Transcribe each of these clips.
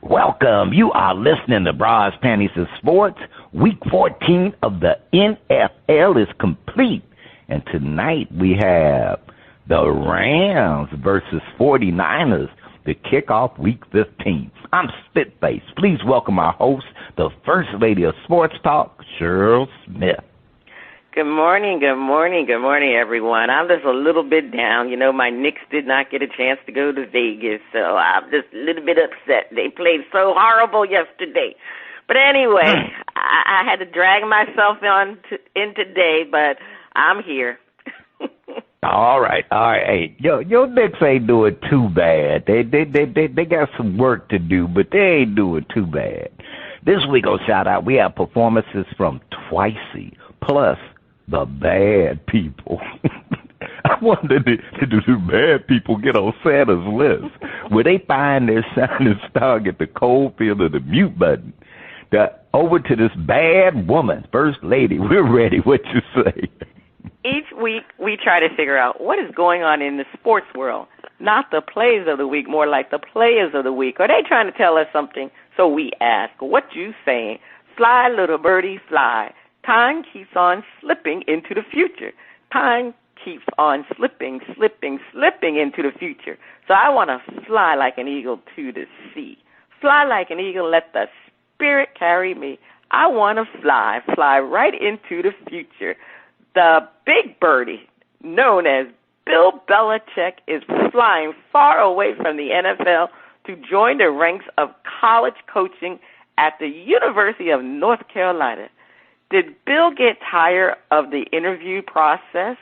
Welcome. You are listening to Bras, Panties and Sports. Week 14 of the NFL is complete. And tonight we have the Rams versus 49ers to kick off Week 15. I'm Spitface. Please welcome our host, the First Lady of Sports Talk, Cheryl Smith. Good morning, everyone. I'm just a little bit down. You know, my Knicks did not get a chance to go to Vegas, so I'm just a little bit upset. They played so horrible yesterday. But anyway, I had to drag myself in today, but I'm here. All right. Hey, your Knicks ain't doing too bad. They got some work to do, but they ain't doing too bad. This week on Shout Out, we have performances from TWICY, plus the bad people. I wonder, do the bad people get on Santa's list where they find their shining star, get the cold feel of the mute button? Over to this bad woman, First Lady. We're ready. What you say? Each week we try to figure out what is going on in the sports world. Not the plays of the week, more like the players of the week. Are they trying to tell us something? So we ask, what you saying? Fly, little birdie, fly. Time keeps on slipping into the future. Time keeps on slipping into the future. So I want to fly like an eagle to the sea. Fly like an eagle, let the spirit carry me. I want to fly right into the future. The big birdie, known as Bill Belichick, is flying far away from the NFL to join the ranks of college coaching at the University of North Carolina. Did Bill get tired of the interview process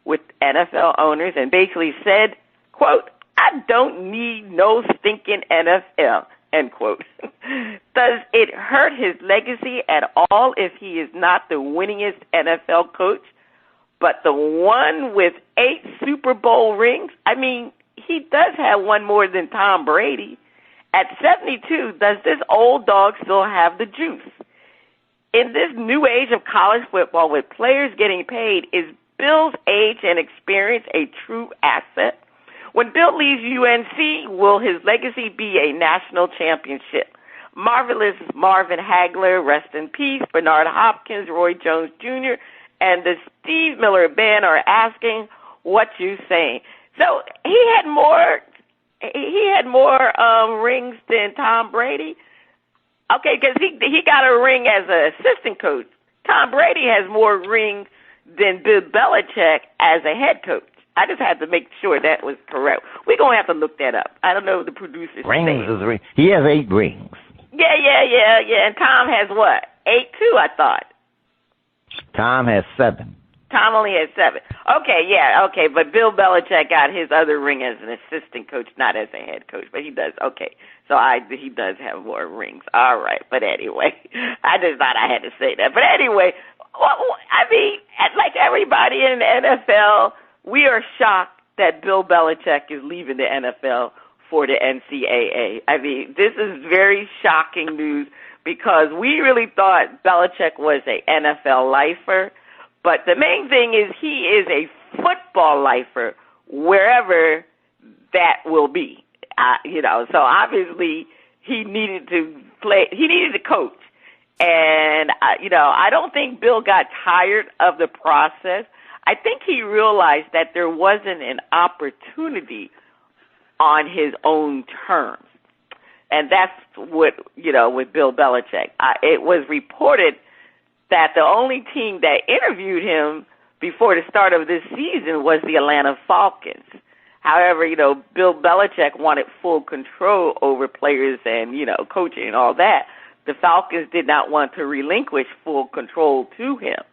with NFL owners and basically said, quote, I don't need no stinking NFL, end quote. Does it hurt his legacy at all if he is not the winningest NFL coach, but the one with 8 Super Bowl rings? I mean, he does have one more than Tom Brady. At 72, does this old dog still have the juice? In this new age of college football with players getting paid, is Bill's age and experience a true asset? When Bill leaves UNC, will his legacy be a national championship? Marvelous Marvin Hagler, rest in peace, Bernard Hopkins, Roy Jones Jr., and the Steve Miller Band are asking, what you saying? So he had more rings than Tom Brady. Okay, because he got a ring as an assistant coach. Tom Brady has more rings than Bill Belichick as a head coach. I just had to make sure that was correct. We're going to have to look that up. I don't know if the producers. Rings is ring. He has 8 rings. Yeah. And Tom has what? 8 too, I thought. Tom has 7. Tom only has 7. Okay, but Bill Belichick got his other ring as an assistant coach, not as a head coach, but he does. Okay, so he does have more rings. All right, but anyway, I just thought I had to say that. But anyway, I mean, like everybody in the NFL, we are shocked that Bill Belichick is leaving the NFL for the NCAA. I mean, this is very shocking news because we really thought Belichick was an NFL lifer. But the main thing is he is a football lifer wherever that will be. So obviously he needed to play. He needed to coach. And, I don't think Bill got tired of the process. I think he realized that there wasn't an opportunity on his own terms. And that's what, with Bill Belichick. It was reported that the only team that interviewed him before the start of this season was the Atlanta Falcons. However, Bill Belichick wanted full control over players and, coaching and all that. The Falcons did not want to relinquish full control to him.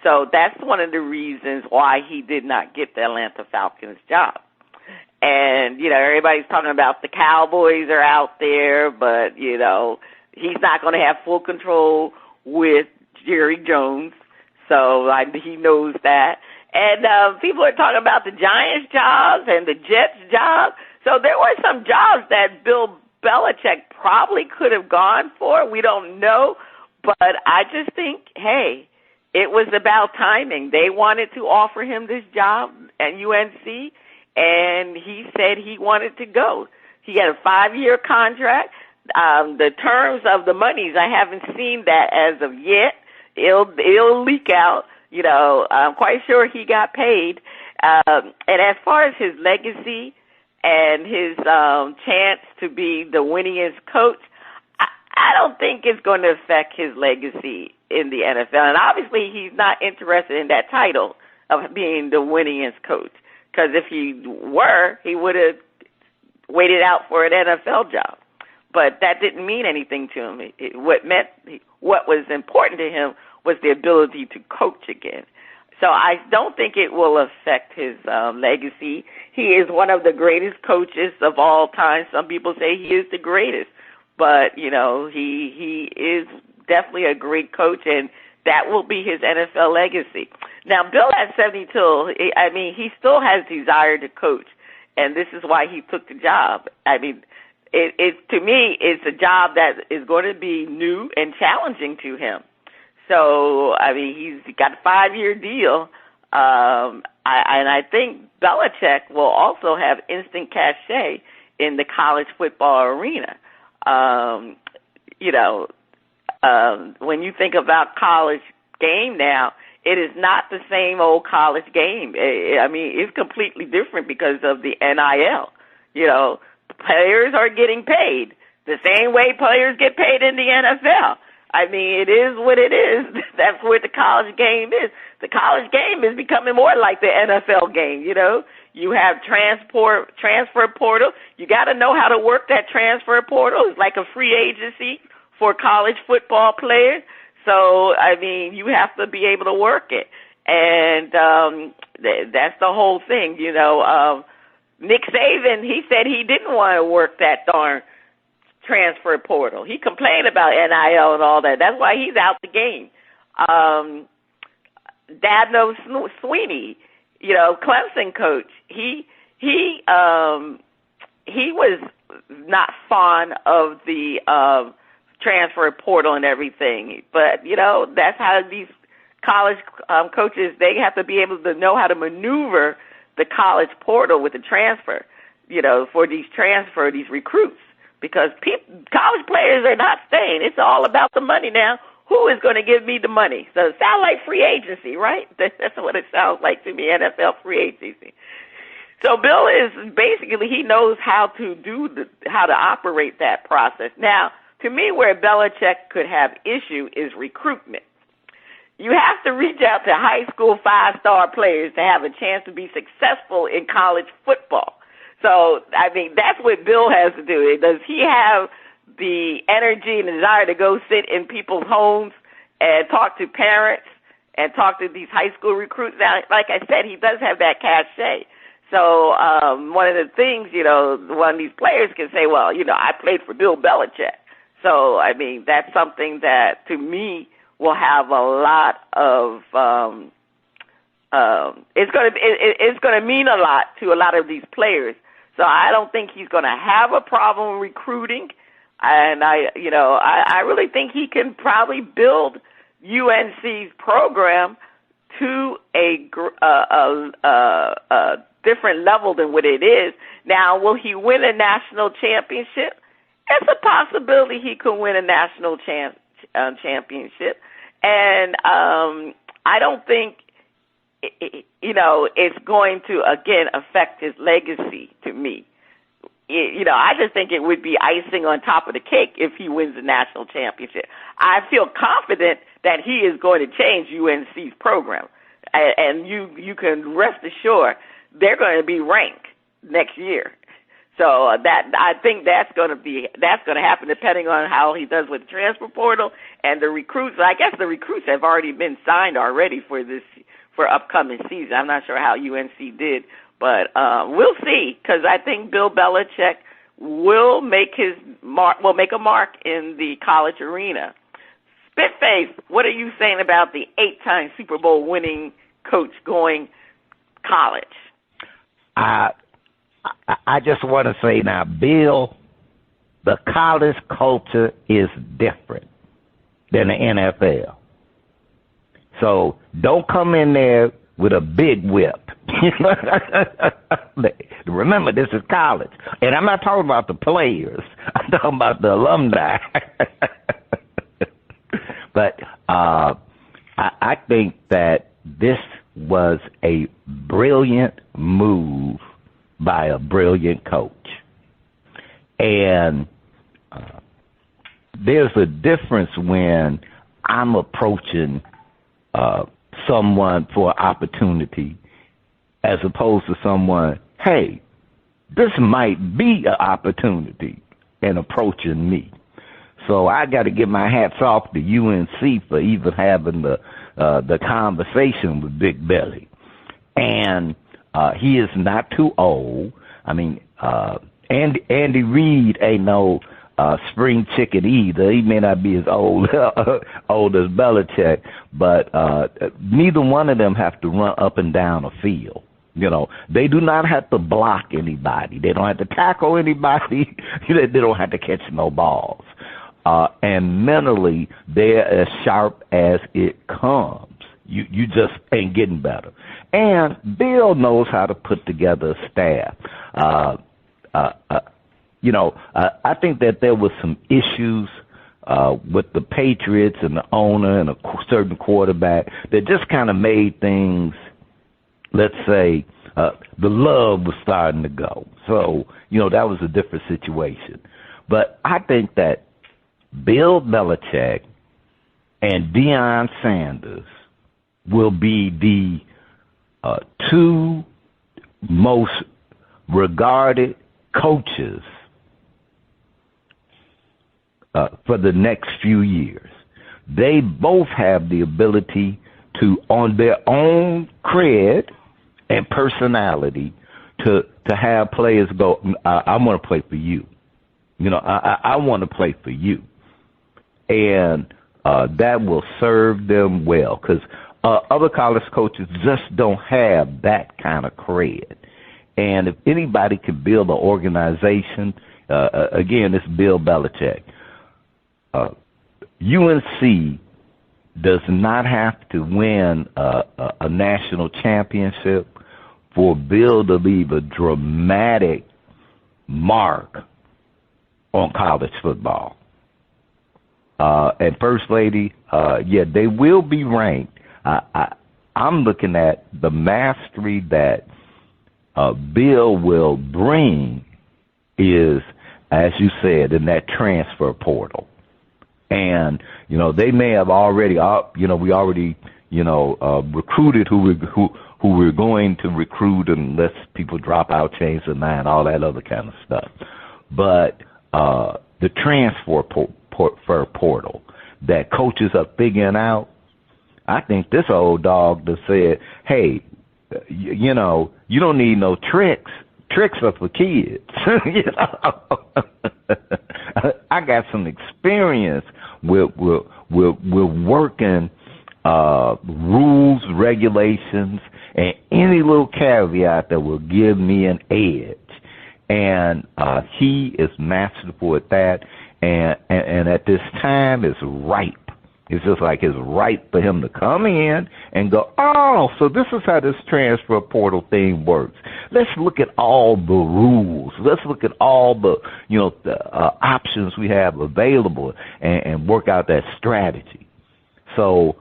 So that's one of the reasons why he did not get the Atlanta Falcons job. And, everybody's talking about the Cowboys are out there, but, he's not going to have full control with Jerry Jones, so he knows that. And people are talking about the Giants' jobs and the Jets' jobs. So there were some jobs that Bill Belichick probably could have gone for. We don't know. But I just think, hey, it was about timing. They wanted to offer him this job at UNC, and he said he wanted to go. He had a 5-year contract. the terms of the monies, I haven't seen that as of yet. It'll leak out. I'm quite sure he got paid. And as far as his legacy and his chance to be the winningest coach, I don't think it's going to affect his legacy in the NFL. And obviously, he's not interested in that title of being the winningest coach, because if he were, he would have waited out for an NFL job. But that didn't mean anything to him. What was important to him was the ability to coach again. So I don't think it will affect his legacy. He is one of the greatest coaches of all time. Some people say he is the greatest. But, he is definitely a great coach, and that will be his NFL legacy. Now, Bill at 72, he still has desire to coach, and this is why he took the job. To me, it's a job that is going to be new and challenging to him. So, he's got a 5-year deal, and I think Belichick will also have instant cachet in the college football arena. When you think about college game now, it is not the same old college game. It's completely different because of the NIL. Players are getting paid the same way players get paid in the NFL. It is what it is. That's what the college game is. The college game is becoming more like the NFL game, You have transfer portal. You got to know how to work that transfer portal. It's like a free agency for college football players. So, you have to be able to work it. And that's the whole thing, Nick Saban, he said he didn't want to work that darn transfer portal. He complained about NIL and all that. That's why he's out the game. Dabo Swinney, Clemson coach, he was not fond of the transfer portal and everything. But, that's how these college coaches, they have to be able to know how to maneuver the college portal with the transfer, for these recruits. Because college players are not staying. It's all about the money now. Who is going to give me the money? So it sounds like free agency, right? That's what it sounds like to me, NFL free agency. So Bill is basically, he knows how to operate that process. Now, to me, where Belichick could have issue is recruitment. You have to reach out to high school 5-star players to have a chance to be successful in college football. So, that's what Bill has to do. Does he have the energy and desire to go sit in people's homes and talk to parents and talk to these high school recruits? Now, like I said, he does have that cachet. So, one of the things, one of these players can say, well, I played for Bill Belichick. So, that's something that, to me, will have a lot of, it's going to mean a lot to a lot of these players. So I don't think he's going to have a problem recruiting, and I really think he can probably build UNC's program to a different level than what it is now. Will he win a national championship? It's a possibility he could win a national championship, and I don't think it's going to, again, affect his legacy to me. I just think it would be icing on top of the cake if he wins the national championship. I feel confident that he is going to change UNC's program. And you can rest assured they're going to be ranked next year. So that I think that's going to happen depending on how he does with the transfer portal and the recruits. I guess the recruits have already been signed already for upcoming season. I'm not sure how UNC did, but we'll see, because I think Bill Belichick will make a mark in the college arena. Spitface, what are you saying about the 8-time Super Bowl winning coach going college? I just want to say now, Bill, the college culture is different than the NFL. So don't come in there with a big whip. Remember, this is college. And I'm not talking about the players. I'm talking about the alumni. But I think that this was a brilliant move by a brilliant coach. And there's a difference when I'm approaching someone for opportunity as opposed to someone, hey, this might be an opportunity, and approaching me. So I got to give my hats off to UNC for even having the conversation with Big Belly. And he is not too old. I mean, Andy Reid ain't no spring chicken either. He may not be as old as Belichick, but neither one of them have to run up and down a field. You know, they do not have to block anybody. They don't have to tackle anybody. They don't have to catch no balls. And mentally, they're as sharp as it comes. You just ain't getting better. And Bill knows how to put together a staff. I think that there was some issues with the Patriots and the owner and a certain quarterback that just kind of made things, let's say, the love was starting to go. So, that was a different situation. But I think that Bill Belichick and Deion Sanders will be the two most regarded coaches for the next few years. They both have the ability to, on their own cred and personality, to have players go, I want to play for you. I want to play for you. And that will serve them well, because other college coaches just don't have that kind of cred. And if anybody can build an organization, again, it's Bill Belichick. UNC does not have to win a national championship for Bill to leave a dramatic mark on college football. And First Lady, they will be ranked. I'm looking at the mastery that Bill will bring is, as you said, in that transfer portal. And, they may have already, we already, recruited who we're going to recruit unless people drop out, change their mind, all that other kind of stuff. But the transfer portal that coaches are figuring out, I think this old dog that said, hey, you don't need no tricks. Tricks are for kids. I got some experience with working rules, regulations, and any little caveat that will give me an edge. And he is masterful at that. And at this time, it's ripe. It's just like it's ripe for him to come in and go, oh, so this is how this transfer portal thing works. Let's look at all the rules. Let's look at all the, the options we have available and work out that strategy. So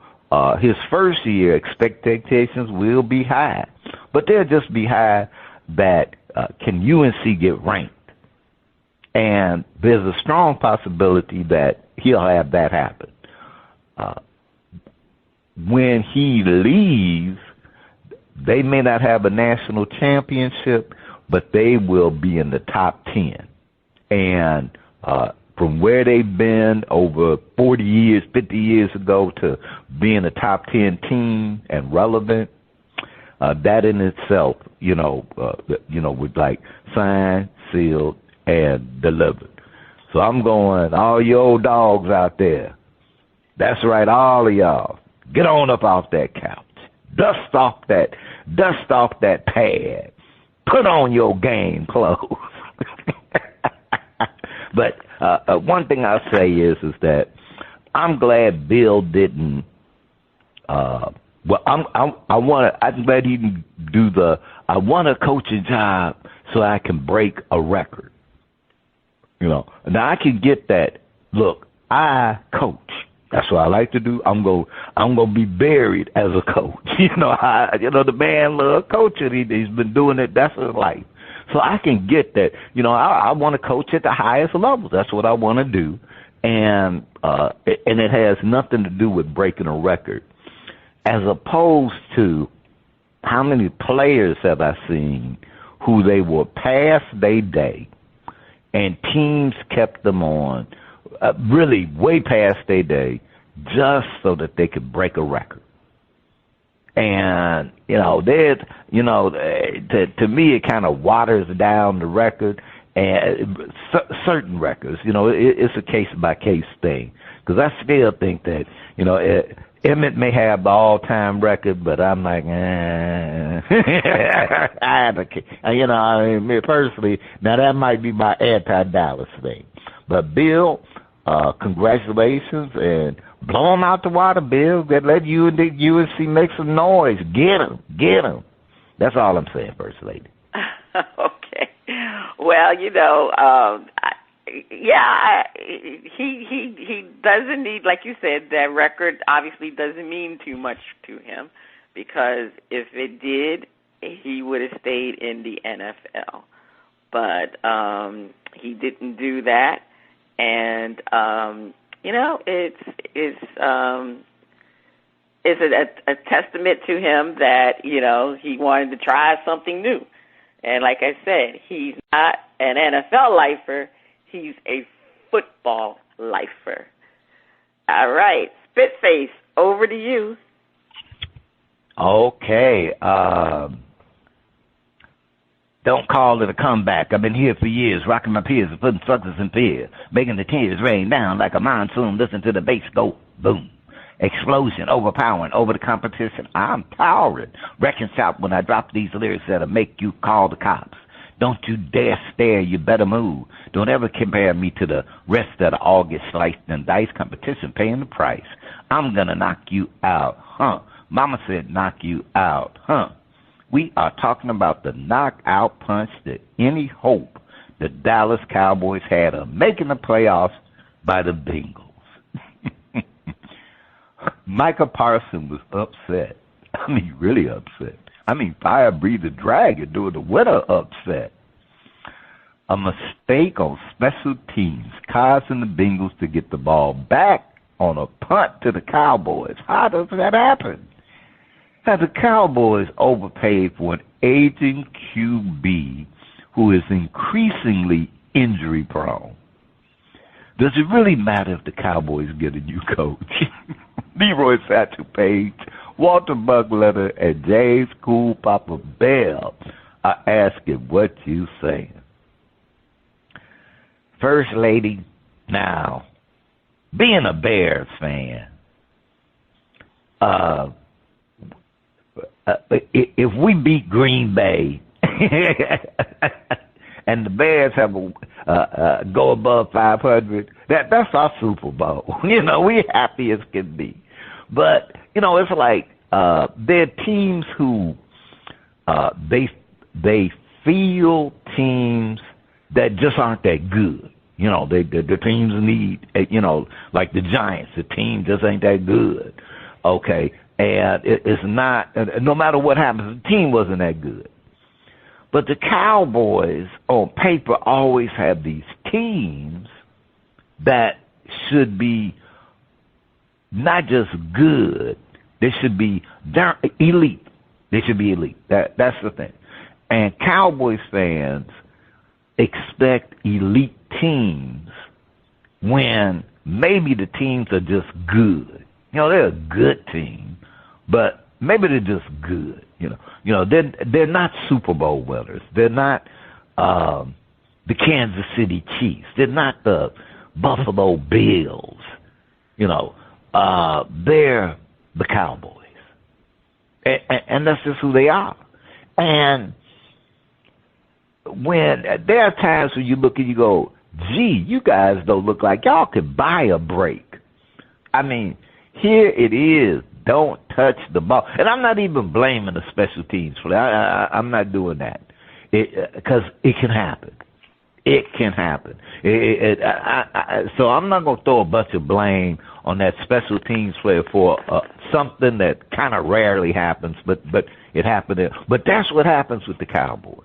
his first year expectations will be high, but they'll just be high that can UNC get ranked? And there's a strong possibility that he'll have that happen. When he leaves, they may not have a national championship, but they will be in the top 10. And from where they've been over 40 years, 50 years ago to being a top 10 team and relevant, that in itself, would like signed, sealed, and delivered. So I'm going, all you old dogs out there, that's right, all of y'all, get on up off that couch. Dust off that pad. Put on your game clothes. But one thing I'll say is that I'm glad Bill didn't Well, I'm ready to do I want a coaching job so I can break a record. Now I can get that. Look, I coach. That's what I like to do. I'm gonna be buried as a coach. The man loves coaching. He's been doing it. That's his life. So I can get that. I want to coach at the highest level. That's what I want to do, and it has nothing to do with breaking a record, as opposed to how many players have I seen who they were past their day, and teams kept them on. Really way past their day, just so that they could break a record. And to me, it kind of waters down the record and certain records. It's a case by case thing, because I still think that Emmett may have the all-time record, but I'm like, personally, now that might be my anti-Dallas thing, but Bill. Congratulations, and blow them out the water, Bill. Let you and the UNC make some noise. Get them. That's all I'm saying, First Lady. Okay. Well, he doesn't need, like you said, that record obviously doesn't mean too much to him, because if it did, he would have stayed in the NFL. But he didn't do that. And it's a testament to him that he wanted to try something new. And like I said, he's not an NFL lifer; he's a football lifer. All right, Spitface, over to you. Okay. Don't call it a comeback. I've been here for years, rocking my peers and putting suckers in fear, making the tears rain down like a monsoon. Listen to the bass go boom. Explosion, overpowering, over the competition. I'm towering. Wrecking shop when I drop these lyrics that'll make you call the cops. Don't you dare stare, you better move. Don't ever compare me to the rest of the August sliced and diced competition paying the price. I'm gonna knock you out, huh? Mama said knock you out, huh? We are talking about the knockout punch that any hope the Dallas Cowboys had of making the playoffs by the Bengals. Micah Parsons was upset. I mean, really upset. I mean, fire-breathing dragon doing the winner upset. A mistake on special teams causing the Bengals to get the ball back on a punt to the Cowboys. How does that happen? Have the Cowboys overpaid for an aging QB who is increasingly injury-prone? Does it really matter if the Cowboys get a new coach? Leroy Satchel Paige, Walter Buckletter, and James Cool Papa Bell are asking what you saying. First Lady, now, being a Bears fan, if we beat Green Bay and the Bears have go above 500, that's our Super Bowl. We happy as can be. But it's like there are teams who they feel teams that just aren't that good. The teams need, like the Giants, the team just ain't that good. Okay. And it's not, no matter what happens, the team wasn't that good. But the Cowboys, on paper, always have these teams that should be not just good, they should be elite. They should be elite. That's the thing. And Cowboys fans expect elite teams when maybe the teams are just good. They're a good team, but maybe they're just good. They're not Super Bowl winners. They're not the Kansas City Chiefs. They're not the Buffalo Bills. They're the Cowboys, and that's just who they are. And when there are times when you look and you go, "Gee, you guys don't look like y'all could buy a break." I mean, here it is, don't touch the ball. And I'm not even blaming the special teams for that. I'm not doing that. Because it can happen. It can happen. So I'm not going to throw a bunch of blame on that special teams player for something that kind of rarely happens, but it happened. But that's what happens with the Cowboys.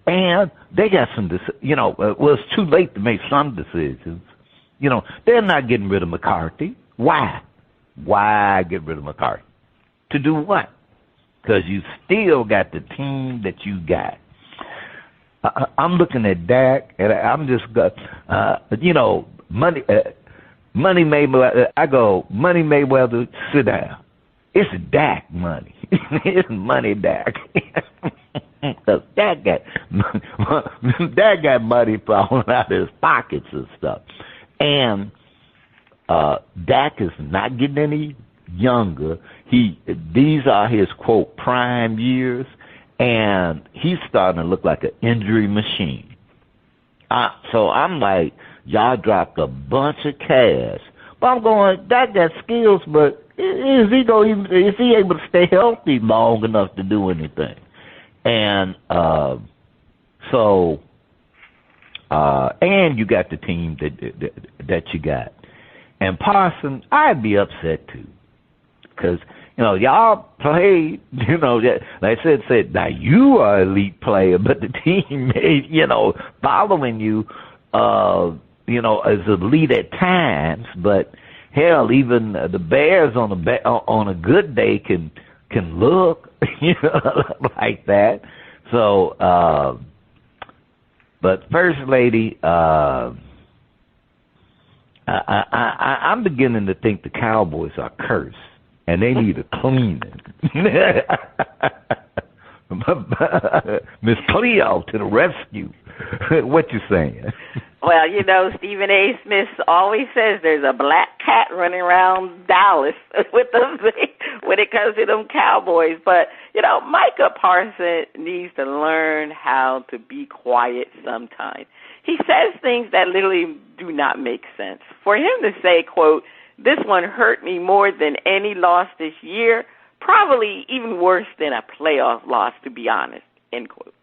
And they got some, it's too late to make some decisions. They're not getting rid of McCarthy. Why? Why get rid of McCarthy? To do what? Because you still got the team that you got. I'm looking at Dak, and I'm just, Money Mayweather. I go, Money Mayweather, sit down. It's Dak money. It's money Dak. Dak got money falling out of his pockets and stuff. And Dak is not getting any younger. These are his, quote, prime years. And he's starting to look like an injury machine. So I'm like, y'all dropped a bunch of cash. But I'm going, that got skills, but is he able to stay healthy long enough to do anything? And and you got the team that you got. And Parsons, I'd be upset too, because y'all played, like I said, now you are an elite player, but the team made, following you, is elite at times, but hell, even the Bears on a good day can look, like that. So, but First Lady, I'm beginning to think the Cowboys are cursed. And they need a cleaning. Miss Cleo to the rescue. What you saying? Well, Stephen A. Smith always says there's a black cat running around Dallas with them when it comes to them Cowboys. But, Micah Parsons needs to learn how to be quiet sometimes. He says things that literally do not make sense. For him to say, quote, "This one hurt me more than any loss this year, probably even worse than a playoff loss, to be honest," end quote.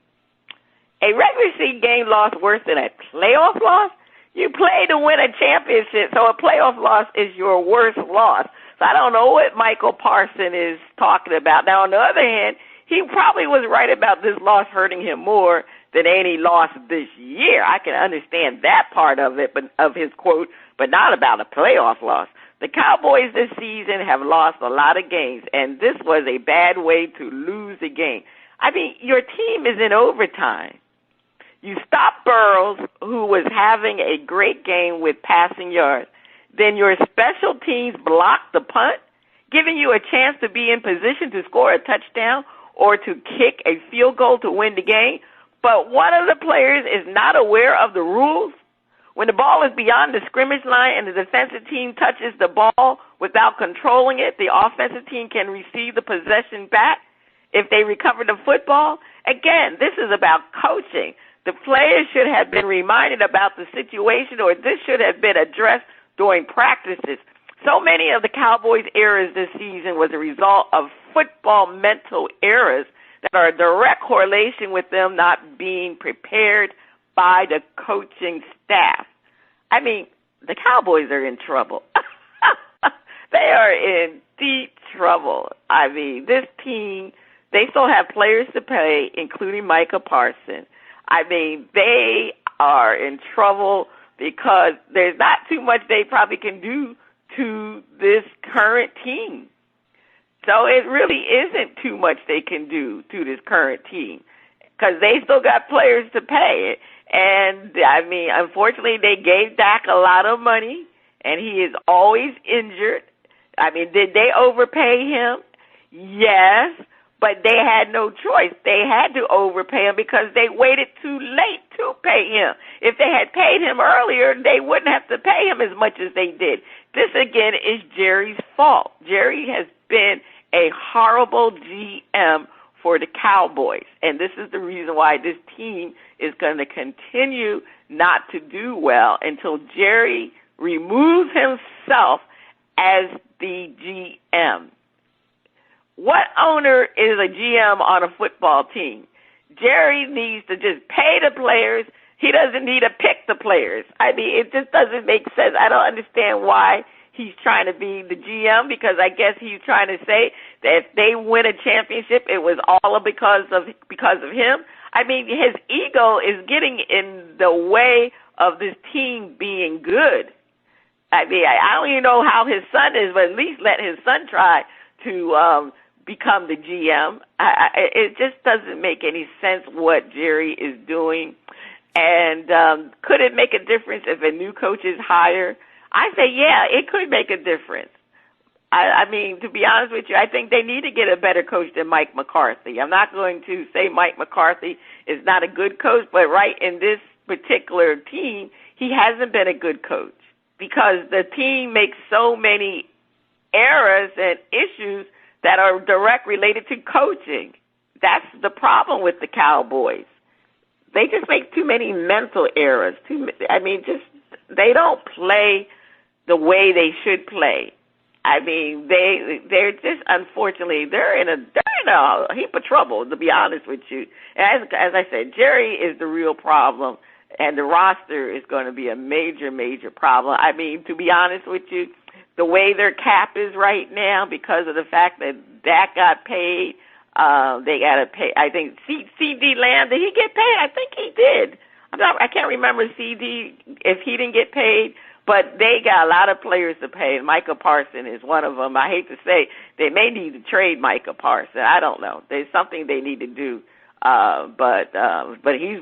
A regular season game loss worse than a playoff loss? You play to win a championship, so a playoff loss is your worst loss. So I don't know what Michael Parsons is talking about. Now, on the other hand, he probably was right about this loss hurting him more than any loss this year. I can understand that part of it, but of his quote, but not about a playoff loss. The Cowboys this season have lost a lot of games, and this was a bad way to lose a game. I mean, your team is in overtime. You stop Burrows, who was having a great game with passing yards. Then your special teams blocked the punt, giving you a chance to be in position to score a touchdown or to kick a field goal to win the game. But one of the players is not aware of the rules. When the ball is beyond the scrimmage line and the defensive team touches the ball without controlling it, the offensive team can receive the possession back if they recover the football. Again, this is about coaching. The players should have been reminded about the situation, or this should have been addressed during practices. So many of the Cowboys' errors this season was a result of football mental errors that are a direct correlation with them not being prepared by the coaching staff. I mean, the Cowboys are in trouble. They are in deep trouble. I mean, this team, they still have players to pay, including Micah Parsons. I mean, they are in trouble because there's not too much they probably can do to this current team. So it really isn't too much they can do to this current team because they still got players to pay. And, I mean, unfortunately, they gave Dak a lot of money, and he is always injured. I mean, did they overpay him? Yes, but they had no choice. They had to overpay him because they waited too late to pay him. If they had paid him earlier, they wouldn't have to pay him as much as they did. This, again, is Jerry's fault. Jerry has been a horrible GM for the Cowboys, and this is the reason why this team is going to continue not to do well until Jerry removes himself as the GM. What owner is a GM on a football team? Jerry needs to just pay the players. He doesn't need to pick the players. I mean, it just doesn't make sense. I don't understand why he's trying to be the GM, because I guess he's trying to say that if they win a championship, it was all because of him. I mean, his ego is getting in the way of this team being good. I mean, I don't even know how his son is, but at least let his son try to become the GM. It just doesn't make any sense what Jerry is doing. And could it make a difference if a new coach is hired? I say, yeah, it could make a difference. I mean, to be honest with you, I think they need to get a better coach than Mike McCarthy. I'm not going to say Mike McCarthy is not a good coach, but right in this particular team, he hasn't been a good coach because the team makes so many errors and issues that are direct related to coaching. That's the problem with the Cowboys. They just make too many mental errors. They don't play the way they should play. I mean, they're just, unfortunately, they're in a heap of trouble, to be honest with you. And as I said, Jerry is the real problem, and the roster is going to be a major, major problem. I mean, to be honest with you, the way their cap is right now, because of the fact that Dak got paid, they got to pay. I think CD Lamb, did he get paid? I think he did. I can't remember CD if he didn't get paid, but they got a lot of players to pay. And Micah Parsons is one of them. I hate to say they may need to trade Micah Parsons. I don't know. There's something they need to do. But he's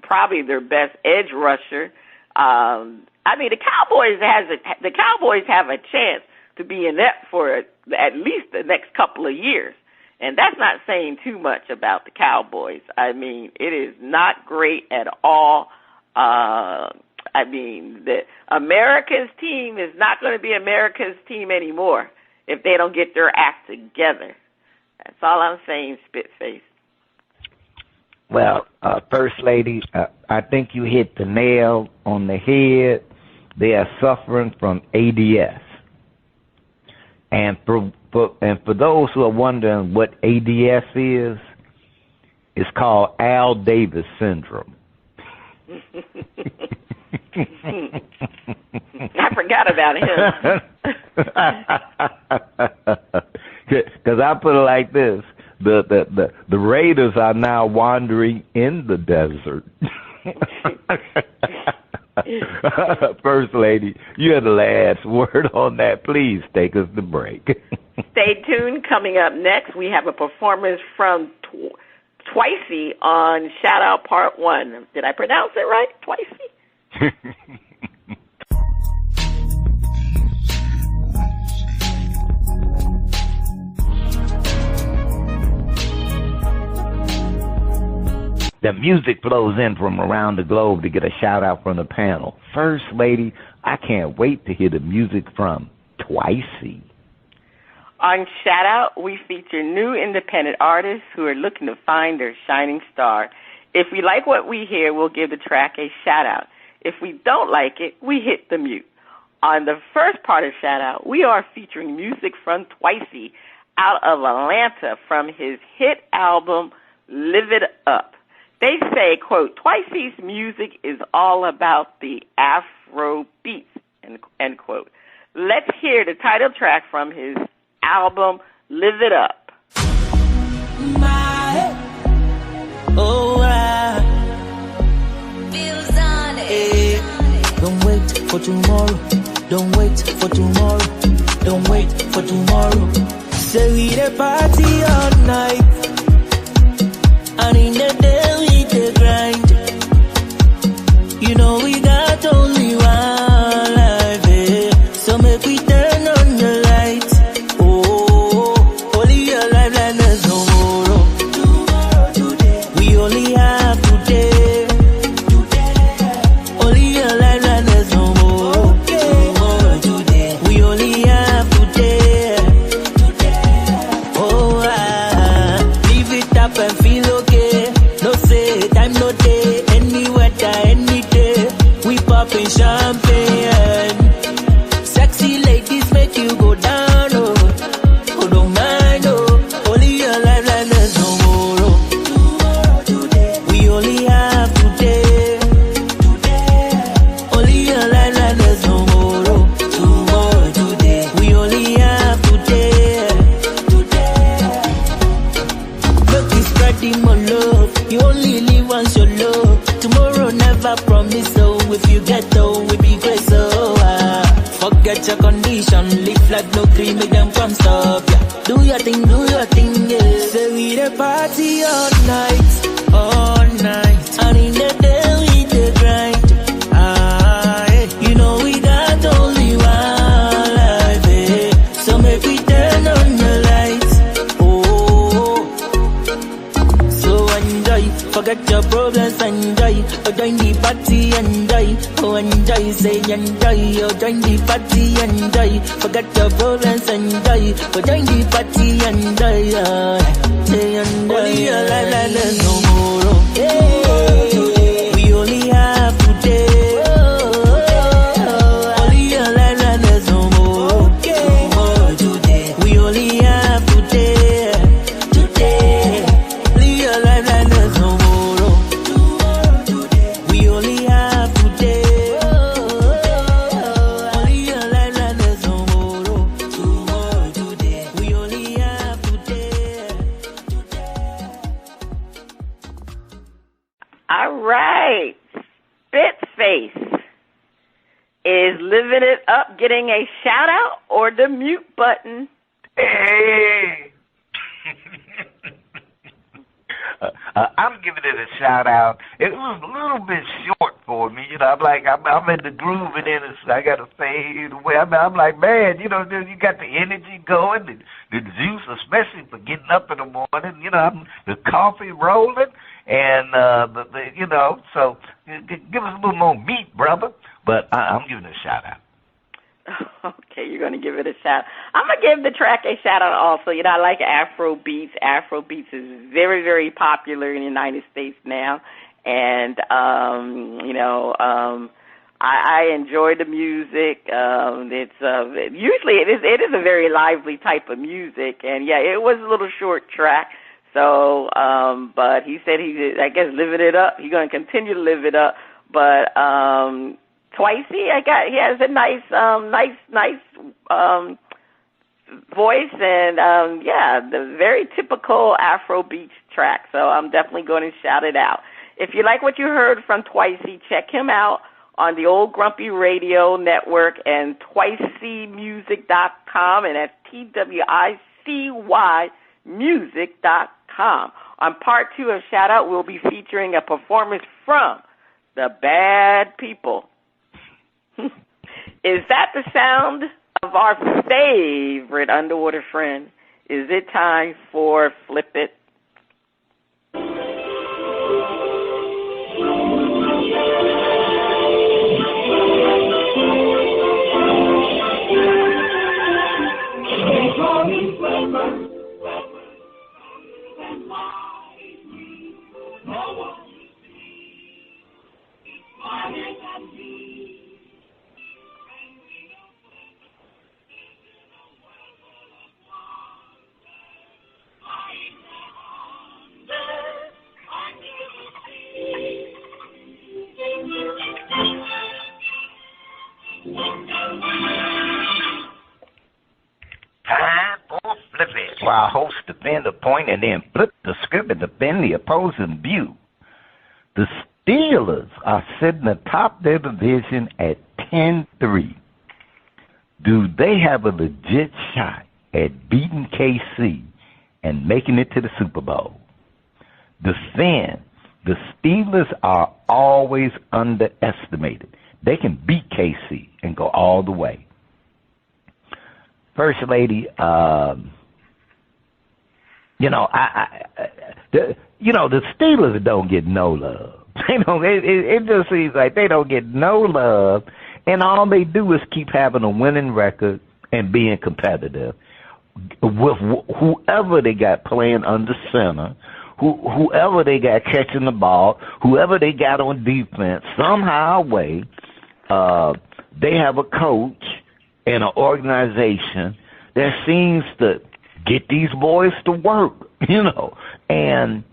probably their best edge rusher. I mean, the Cowboys have a chance to be in that for at least the next couple of years. And that's not saying too much about the Cowboys. I mean, it is not great at all. I mean, the America's team is not going to be America's team anymore if they don't get their act together. That's all I'm saying, Spitface. Well, First Lady, I think you hit the nail on the head. They are suffering from ADS. And for those who are wondering what ADS is, it's called Al Davis syndrome. I forgot about him. Because I put it like this: the Raiders are now wandering in the desert. First Lady, you have the last word on that. Please take us to break. Stay tuned. Coming up next, we have a performance from TWICY on Shout Out Part 1. Did I pronounce it right? TWICY? The music flows in from around the globe to get a shout-out from the panel. First Lady, I can't wait to hear the music from TWICY. On Shout Out, we feature new independent artists who are looking to find their shining star. If we like what we hear, we'll give the track a shout-out. If we don't like it, we hit the mute. On the first part of Shout Out, we are featuring music from TWICY out of Atlanta from his hit album, Live It Up. They say, quote, TWICY's music is all about the Afro beats, end quote. Let's hear the title track from his album, Live It Up. Don't wait for tomorrow. Don't wait for tomorrow. Don't wait for tomorrow. Say we the party all night. And in the day we the grind. You know we got only one life, eh? So make we turn on the lights. Oh, only your life like there's tomorrow. Tomorrow, today. We only have today. Today. Only your life like there's tomorrow. Tomorrow, today. We only have today. Today. Oh, live it up and feel okay. No say time no day, any weather, any day. like no cream, make them come stop, yeah. Do your thing, yeah. Say we the party all night. And in the day we the grind. You know we got only one life, eh. So make we turn on the lights. So enjoy, forget your problems, enjoy. Oh, join the party, enjoy. Oh, enjoy, say enjoy. Oh, join the party, enjoy. Forget your problems, enjoy. Oh, join the party, enjoy. Say enjoy. Only your life like there's no more. We only have today. Only your life like there's no more. Today. We only have today. Only your life like there's no more. We only have today. Only your life like there's no more. Today. We only have today. All right. Spitface is living it up, getting a shout out or the mute button. Hey. I'm giving it a shout out. It was a little bit short for me, you know. I'm in the groove, and then I got to fade away. I'm like, man, you know, you got the energy going, the juice, especially for getting up in the morning. You know, the coffee rolling, and you know, so give us a little more meat, brother. But I'm giving it a shout out. Okay, you're going to give it a shout. I'm going to give the track a shout out also. You know, I like Afro beats. Afro beats is very, very popular in the United States now. And, you know, I enjoy the music. It's usually it is a very lively type of music. And, yeah, it was a little short track. So, but he said I guess, living it up. He's going to continue to live it up. But, TWICY, he has a nice voice, and yeah, the very typical Afro beach track. So I'm definitely going to shout it out. If you like what you heard from TWICY, check him out on the Old Grumpy Radio Network and TWICYmusic.com, and that's TWICY music.com. On part 2 of Shout Out, we'll be featuring a performance from the Bad People. Is that the sound of our favorite underwater friend? Is it time for Flip It? Time for Flip It, where our hosts defend a point and then flip the script and defend the opposing view. The Steelers are sitting atop their division at 10-3. Do they have a legit shot at beating KC and making it to the Super Bowl? Defend. The Steelers are always underestimated. They can beat KC and go all the way. First Lady, you know, the Steelers don't get no love. They don't. It just seems like they don't get no love, and all they do is keep having a winning record and being competitive with whoever they got playing under center, whoever they got catching the ball, whoever they got on defense. Somehow, way, they have a coach and an organization that seems to get these boys to work, you know. And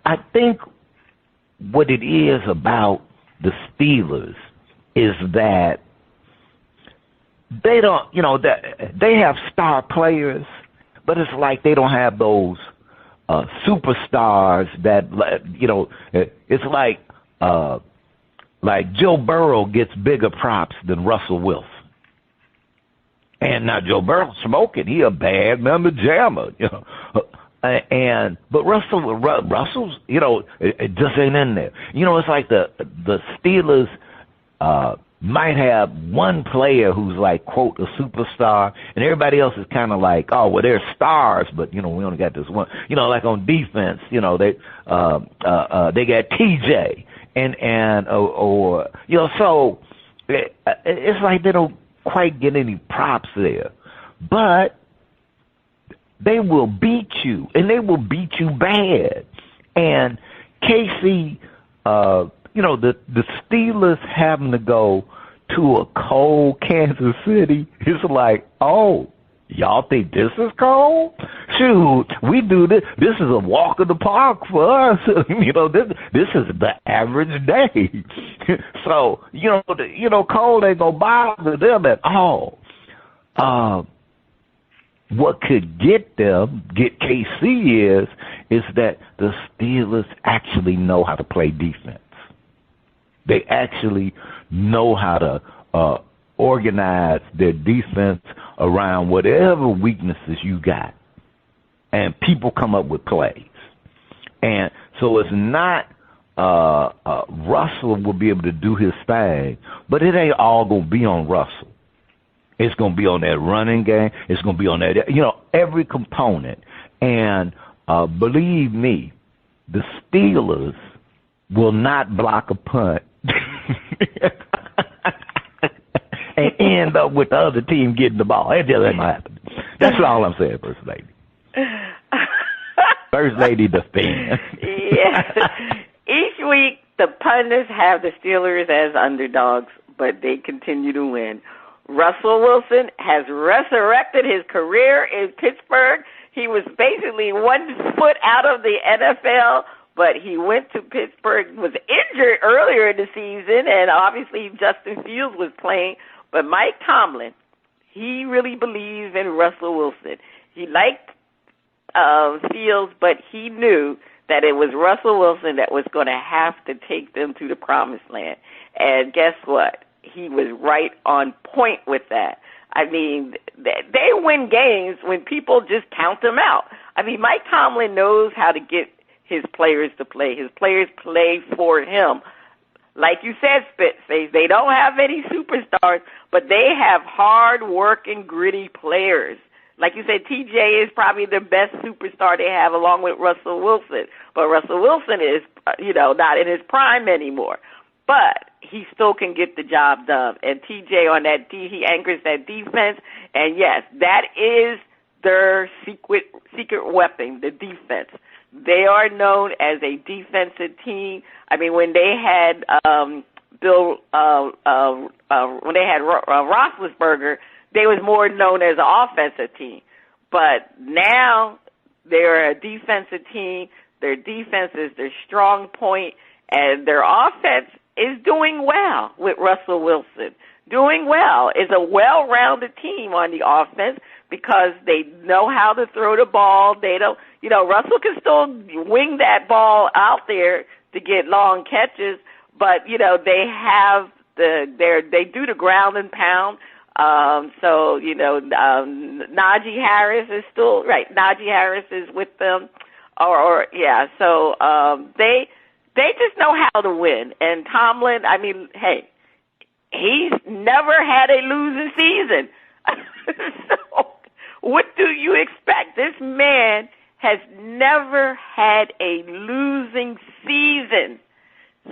I think what it is about the Steelers is that they don't, you know, they have star players, but it's like they don't have those superstars that, you know, it's like Like Joe Burrow gets bigger props than Russell Wilson. And now Joe Burrow's smoking. He a bad member jammer, you know. But Russell's, you know, it just ain't in there. You know, it's like the Steelers might have one player who's like, quote, a superstar, and everybody else is kind of like, oh, well, they're stars, but, you know, we only got this one. You know, like on defense, you know, they got TJ or you know, so it's like they don't quite get any props there. But they will beat you, and they will beat you bad. And KC, you know, the Steelers having to go to a cold Kansas City, it's like, oh, y'all think this is cold? Shoot, we do this. This is a walk in the park for us. You know, this is the average day. So, you know, cold ain't gonna bother them at all. What could get KC is that the Steelers actually know how to play defense. They actually know how to organize their defense around whatever weaknesses you got. And people come up with plays. And so it's not Russell will be able to do his thing, but it ain't all going to be on Russell. It's going to be on that running game. It's going to be on that, you know, every component. And believe me, the Steelers will not block a punt and end up with the other team getting the ball. It just ain't going to happen. That's all I'm saying, First Lady. First Lady defend. Yeah. Each week, the pundits have the Steelers as underdogs, but they continue to win. Russell Wilson has resurrected his career in Pittsburgh. He was basically 1 foot out of the NFL, but he went to Pittsburgh, was injured earlier in the season, and obviously Justin Fields was playing. But Mike Tomlin, he really believes in Russell Wilson. He liked Fields, but he knew that it was Russell Wilson that was going to have to take them to the promised land. And guess what? He was right on point with that. I mean, they win games when people just count them out. I mean, Mike Tomlin knows how to get his players to play. His players play for him. Like you said, Spitface, they don't have any superstars, but they have hard-working, gritty players. Like you said, TJ is probably the best superstar they have along with Russell Wilson. But Russell Wilson is, you know, not in his prime anymore. But he still can get the job done. And TJ on that he anchors that defense. And, yes, that is their secret weapon, the defense. They are known as a defensive team. I mean, when they had Roethlisberger, they was more known as an offensive team. But now they're a defensive team. Their defense is their strong point, and their offense is doing well with Russell Wilson. Doing well. It's a well-rounded team on the offense because they know how to throw the ball. They don't, you know, Russell can still wing that ball out there to get long catches, but, you know, they have they do the ground and pound. So, you know, Najee Harris is still, right, Najee Harris is with them. So they just know how to win. And Tomlin, I mean, hey, he's never had a losing season. So what do you expect? This man has never had a losing season.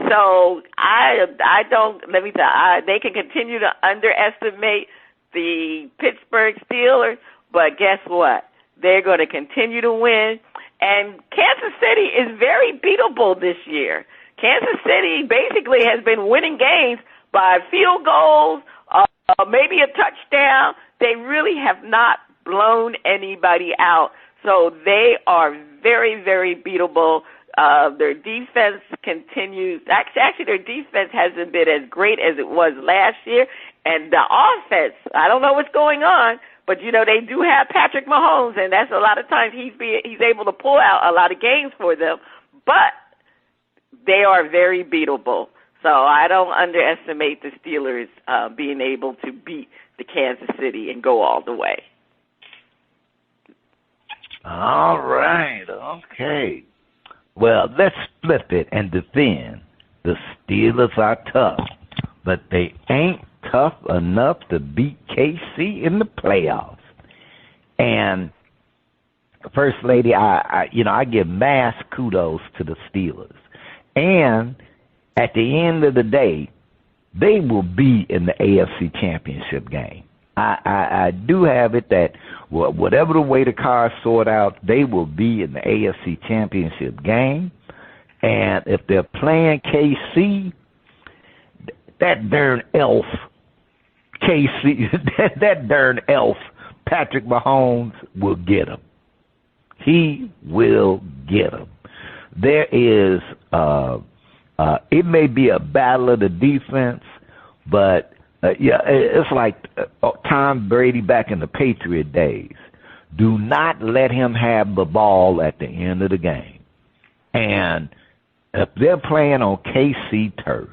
So I don't, let me tell you, they can continue to underestimate the Pittsburgh Steelers, but guess what? They're going to continue to win. And Kansas City is very beatable this year. Kansas City basically has been winning games by field goals, maybe a touchdown. They really have not blown anybody out. So they are very, very beatable. Their defense continues. Actually, their defense hasn't been as great as it was last year. And the offense, I don't know what's going on, but, you know, they do have Patrick Mahomes, and that's a lot of times he's able to pull out a lot of games for them. But they are very beatable. So I don't underestimate the Steelers being able to beat the Kansas City and go all the way. All right, okay. Well, let's flip it and defend. The Steelers are tough, but they ain't tough enough to beat KC in the playoffs. And First Lady, I give mass kudos to the Steelers. And at the end of the day, they will be in the AFC Championship game. I do have it that whatever the way the cards sort out, they will be in the AFC Championship game. And if they're playing KC, that darn elf, that darn elf, Patrick Mahomes will get them. He will get them. There is, it may be a battle of the defense, but it's like Tom Brady back in the Patriot days. Do not let him have the ball at the end of the game. And if they're playing on KC turf,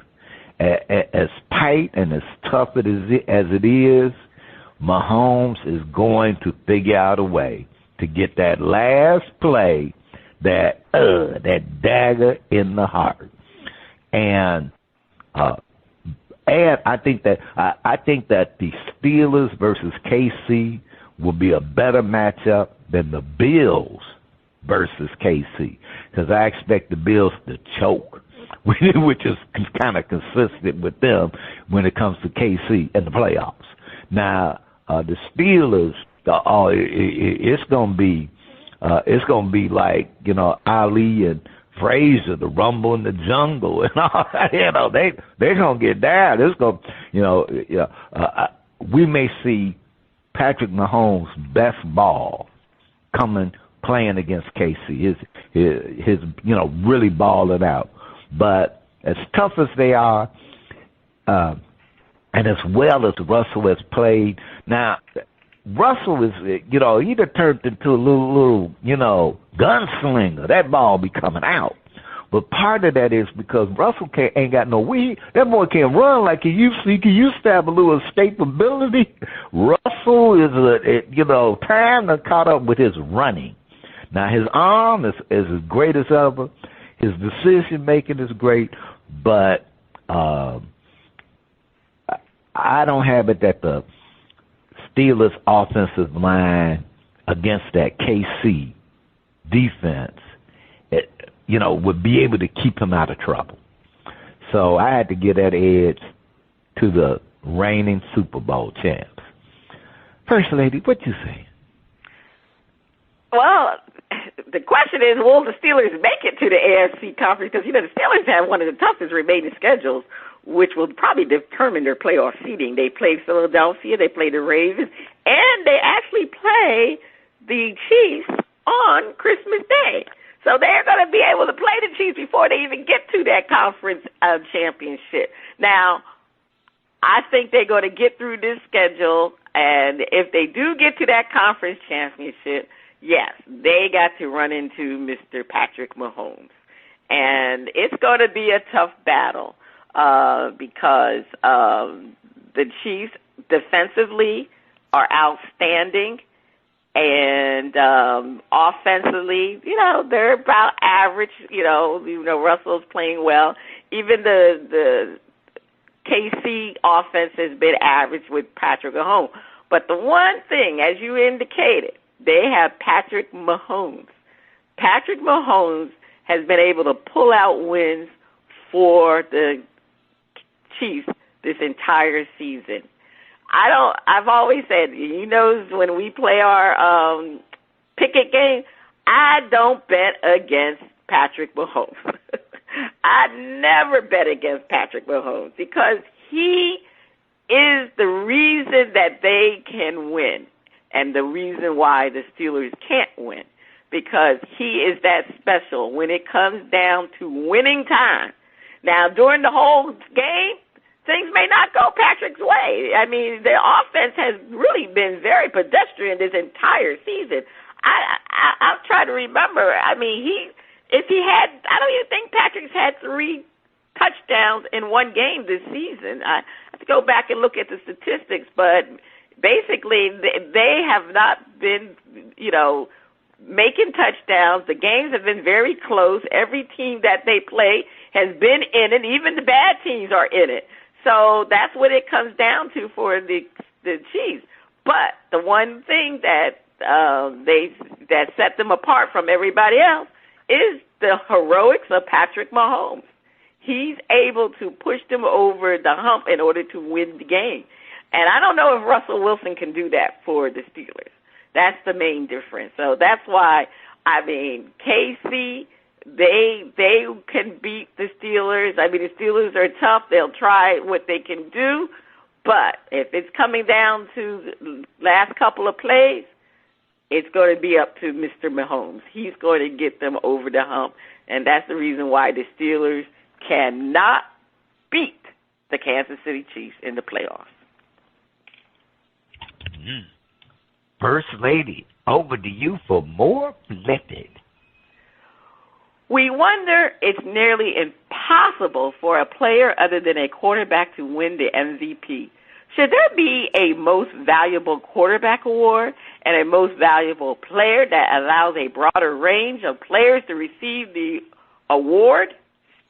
as tight and as tough as it is, Mahomes is going to figure out a way to get that last play, that dagger in the heart. And I think that the Steelers versus KC will be a better matchup than the Bills versus KC, because I expect the Bills to choke, which is kind of consistent with them when it comes to KC in the playoffs. Now, the Steelers, it's gonna be like Ali and Frazier, the Rumble in the Jungle, and all. They're gonna get down. It's gonna, we may see Patrick Mahomes' best ball playing against KC. His really balling out. But as tough as they are, and as well as Russell has played, now Russell is, he done turned into a little gunslinger. That ball be coming out. But part of that is because Russell ain't got no weed. That boy can't run like he used to. He used to have a little escapability. Russell is, time to caught up with his running. Now, his arm is as great as ever. His decision-making is great. But I don't have it that the Steelers' offensive line against that KC defense, would be able to keep him out of trouble. So I had to give that edge to the reigning Super Bowl champs. First Lady, what you say? Well, the question is, will the Steelers make it to the AFC conference? Because, the Steelers have one of the toughest remaining schedules, which will probably determine their playoff seeding. They play Philadelphia, they play the Ravens, and they actually play the Chiefs on Christmas Day. So they're going to be able to play the Chiefs before they even get to that conference championship. Now, I think they're going to get through this schedule, and if they do get to that conference championship, yes, they got to run into Mr. Patrick Mahomes. And it's going to be a tough battle because the Chiefs defensively are outstanding. And offensively, they're about average. Russell's playing well. Even the KC offense has been average with Patrick Mahomes. But the one thing, as you indicated, they have Patrick Mahomes. Patrick Mahomes has been able to pull out wins for the Chiefs this entire season. I've always said, when we play our picket game, I don't bet against Patrick Mahomes. I never bet against Patrick Mahomes because he is the reason that they can win and the reason why the Steelers can't win, because he is that special when it comes down to winning time. Now, during the whole game, things may not go Patrick's way. I mean, the offense has really been very pedestrian this entire season. I'm trying to remember. I mean, I don't even think Patrick's had 3 touchdowns in one game this season. I have to go back and look at the statistics, but basically they have not been, making touchdowns. The games have been very close. Every team that they play has been in it. Even the bad teams are in it. So that's what it comes down to for the Chiefs. But the one thing that that set them apart from everybody else is the heroics of Patrick Mahomes. He's able to push them over the hump in order to win the game. And I don't know if Russell Wilson can do that for the Steelers. That's the main difference. So that's why, KC, they can beat the Steelers. The Steelers are tough. They'll try what they can do. But if it's coming down to the last couple of plays, it's going to be up to Mr. Mahomes. He's going to get them over the hump. And that's the reason why the Steelers cannot beat the Kansas City Chiefs in the playoffs. First Lady, over to you for more Flipped. We wonder it's nearly impossible for a player other than a quarterback to win the MVP. Should there be a most valuable quarterback award and a most valuable player that allows a broader range of players to receive the award?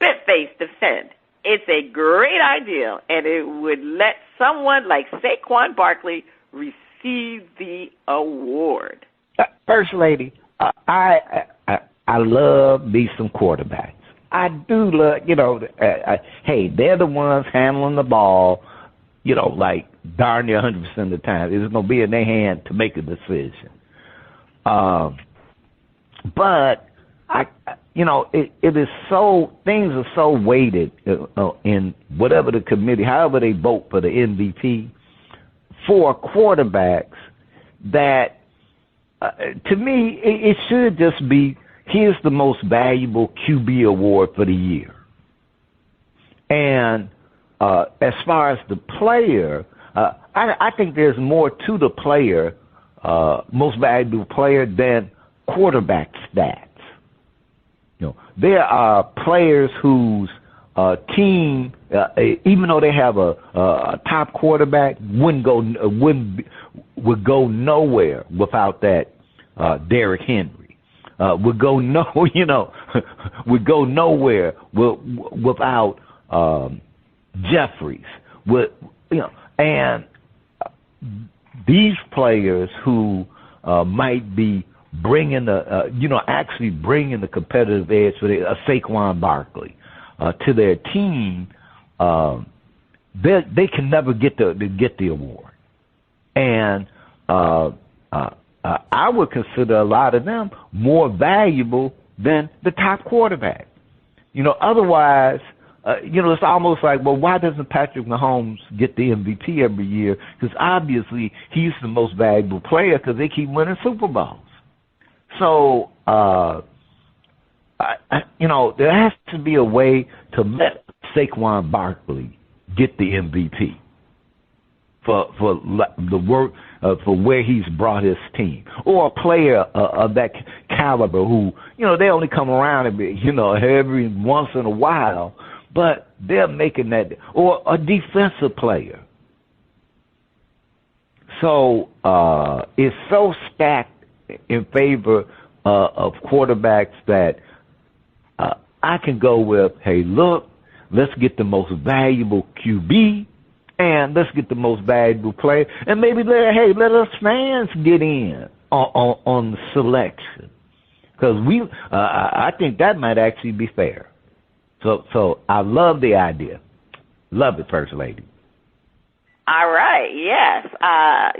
Spitface defend. It's a great idea, and it would let someone like Saquon Barkley receive the award. First Lady, I love me some quarterbacks. I do love, hey, they're the ones handling the ball, like darn near 100% of the time. It's going to be in their hand to make a decision. But it is so, things are so weighted in whatever the committee, however they vote for the MVP for quarterbacks that, to me, it should just be, here's the most valuable QB award for the year. And as far as the player, I think there's more to the player, most valuable player, than quarterback stats. There are players whose team, even though they have a top quarterback, would go nowhere without that Derrick Henry. Would go nowhere without Jeffries. And these players who might be bringing actually bringing the competitive edge for a Saquon Barkley to their team, they can never get the award. And I would consider a lot of them more valuable than the top quarterback. Otherwise, it's almost like, well, why doesn't Patrick Mahomes get the MVP every year? Because obviously he's the most valuable player because they keep winning Super Bowls. So, there has to be a way to let Saquon Barkley get the MVP for the work, for where he's brought his team, or a player of that caliber who, they only come around every once in a while, but they're making that, or a defensive player. So it's so stacked in favor of quarterbacks that I can go with, hey, look, let's get the most valuable QB and let's get the most valuable player, and maybe let us fans get in on the selection, because I think that might actually be fair. So I love the idea. Love it, First Lady. All right, yes. I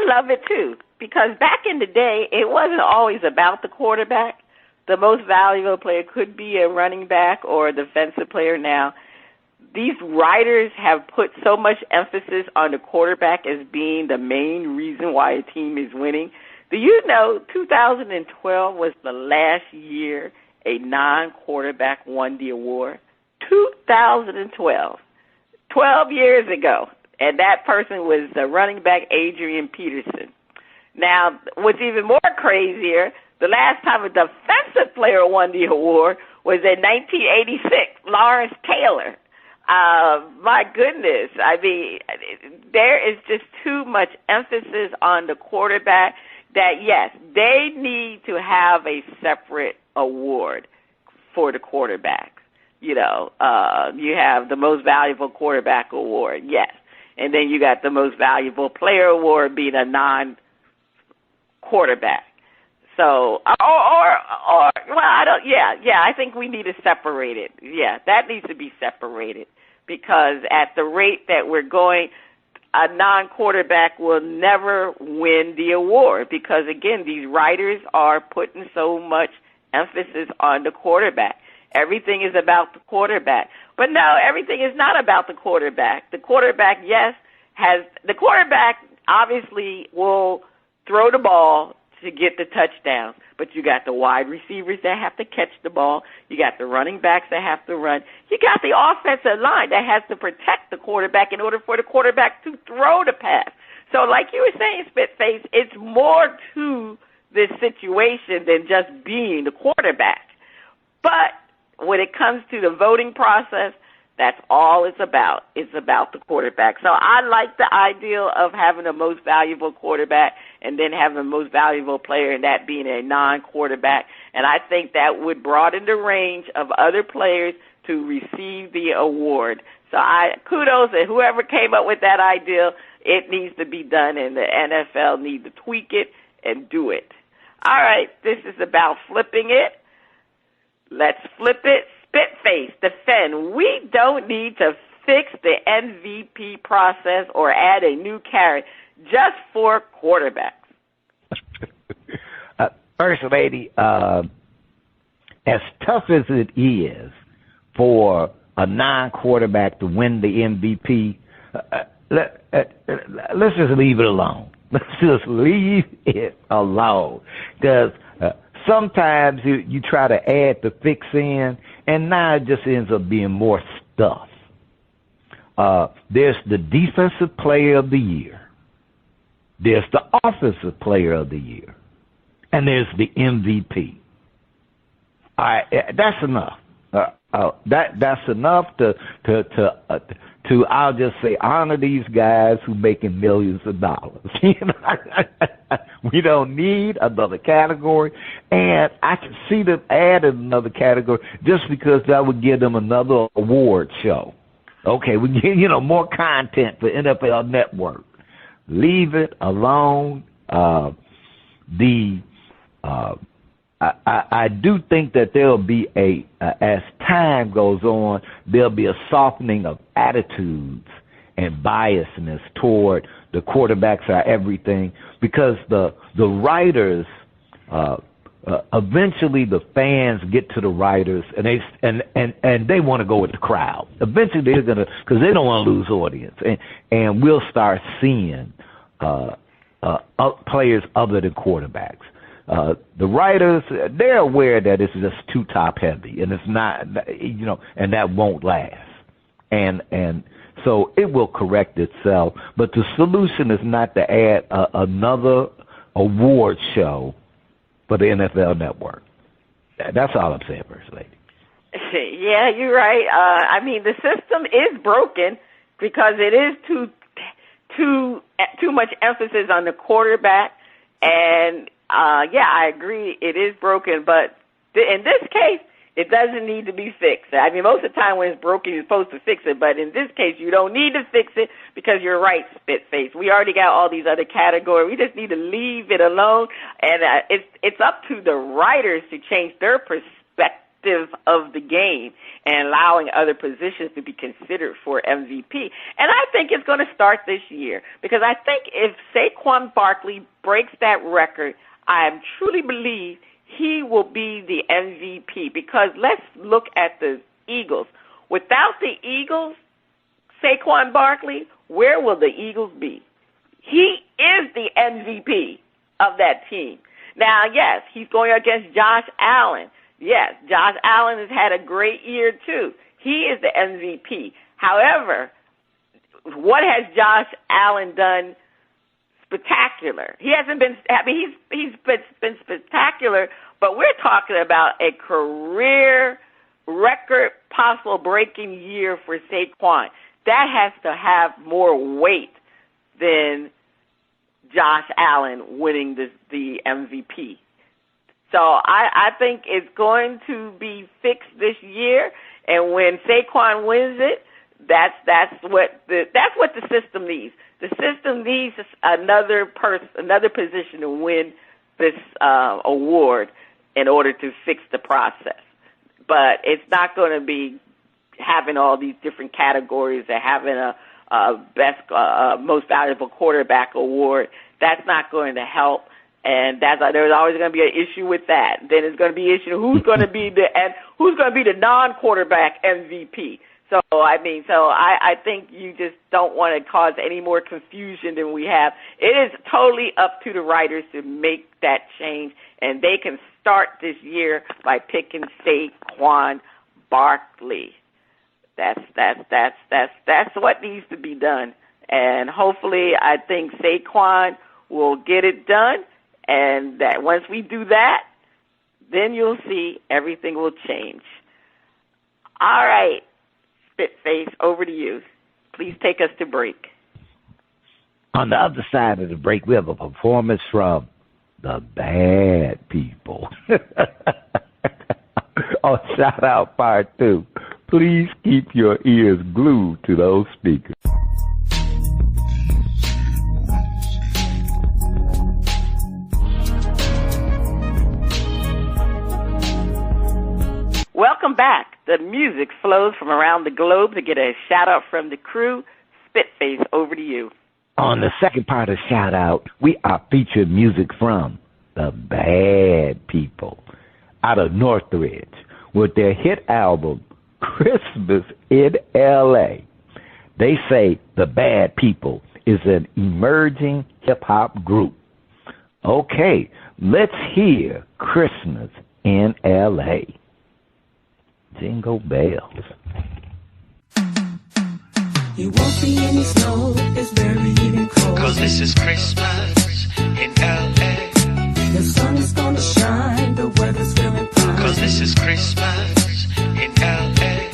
love it too, because back in the day, it wasn't always about the quarterback. The most valuable player could be a running back or a defensive player. Now, these writers have put so much emphasis on the quarterback as being the main reason why a team is winning. Do you know 2012 was the last year a non-quarterback won the award? 2012. 12 years ago. And that person was the running back Adrian Peterson. Now, what's even more crazier, the last time a defensive player won the award was in 1986, Lawrence Taylor. My goodness. I mean, there is just too much emphasis on the quarterback that, yes, they need to have a separate award for the quarterback. You know, you have the most valuable quarterback award, yes. And then you got the most valuable player award being a non-quarterback. So, I think we need to separate it. Yeah, that needs to be separated because at the rate that we're going, a non-quarterback will never win the award because, again, these writers are putting so much emphasis on the quarterback. Everything is about the quarterback. But no, everything is not about the quarterback. The quarterback, the quarterback obviously will throw the ball to get the touchdown, but you got the wide receivers that have to catch the ball. You got the running backs that have to run. You got the offensive line that has to protect the quarterback in order for the quarterback to throw the pass. So like you were saying, Spitface, it's more to this situation than just being the quarterback. But when it comes to the voting process, that's all it's about. It's about the quarterback. So I like the idea of having the most valuable quarterback and then having the most valuable player, and that being a non-quarterback. And I think that would broaden the range of other players to receive the award. So kudos to whoever came up with that idea. It needs to be done, and the NFL needs to tweak it and do it. All right, this is about flipping it. Let's flip it. Spitface, defend. We don't need to fix the MVP process or add a new carrot just for quarterbacks. First lady, as tough as it is for a non-quarterback to win the MVP, let's just leave it alone. Let's just leave it alone. Because sometimes you try to add the fix in, and now it just ends up being more stuff. There's the defensive player of the year. There's the offensive player of the year. And there's the MVP. All right, that's enough. That's enough to I'll just say honor these guys who making millions of dollars. We don't need another category, and I can see them adding another category just because that would give them another award show. Okay, we get more content for NFL Network. Leave it alone. I do think that there'll be as time goes on, there'll be a softening of attitudes and biasness toward the quarterbacks are everything, because the writers, eventually the fans get to the writers and they want to go with the crowd. Eventually they're gonna, because they don't want to lose audience, and we'll start seeing players other than quarterbacks. The writers, they're aware that it's just too top heavy, and it's not, and that won't last. And so it will correct itself. But the solution is not to add another award show for the NFL Network. That's all I'm saying, First Lady. Yeah, you're right. I mean, the system is broken because it is too much emphasis on the quarterback, and I agree, it is broken, but in this case, it doesn't need to be fixed. I mean, most of the time when it's broken, you're supposed to fix it, but in this case, you don't need to fix it because you're right, Spitface. We already got all these other categories. We just need to leave it alone, and it's up to the writers to change their perspective of the game and allowing other positions to be considered for MVP. And I think it's going to start this year because I think if Saquon Barkley breaks that record, I truly believe he will be the MVP, because let's look at the Eagles. Without the Eagles, Saquon Barkley, where will the Eagles be? He is the MVP of that team. Now, yes, he's going against Josh Allen. Yes, Josh Allen has had a great year, too. He is the MVP. However, what has Josh Allen done spectacular? He hasn't been, he's been spectacular, but we're talking about a career record possible breaking year for Saquon, that has to have more weight than Josh Allen winning the MVP. So I think it's going to be fixed this year, and when Saquon wins it, that's what the system needs. The system needs another position to win this award in order to fix the process. But it's not going to be having all these different categories and having a best most valuable quarterback award. That's not going to help. And there's always going to be an issue with that. Then there's going to be an issue who's going to be the non-quarterback MVP. So I think you just don't want to cause any more confusion than we have. It is totally up to the writers to make that change, and they can start this year by picking Saquon Barkley. That's what needs to be done, and hopefully I think Saquon will get it done. And that once we do that, then you'll see everything will change. All right, Spitface, over to you. Please take us to break. On the other side of the break, we have a performance from the Bad People. On Shout Out Part 2. Please keep your ears glued to those speakers. Welcome back. The music flows from around the globe to get a shout-out from the crew. Spitface, over to you. On the second part of Shout-Out, we are featuring music from the Bad People out of Northridge with their hit album, Christmas in L.A. They say the Bad People is an emerging hip-hop group. Okay, let's hear Christmas in L.A. Jingle bells. You won't see any snow, it's barely even cold. 'Cause this is Christmas in L.A. The sun is gonna shine, the weather's feeling fine. 'Cause this is Christmas in L.A.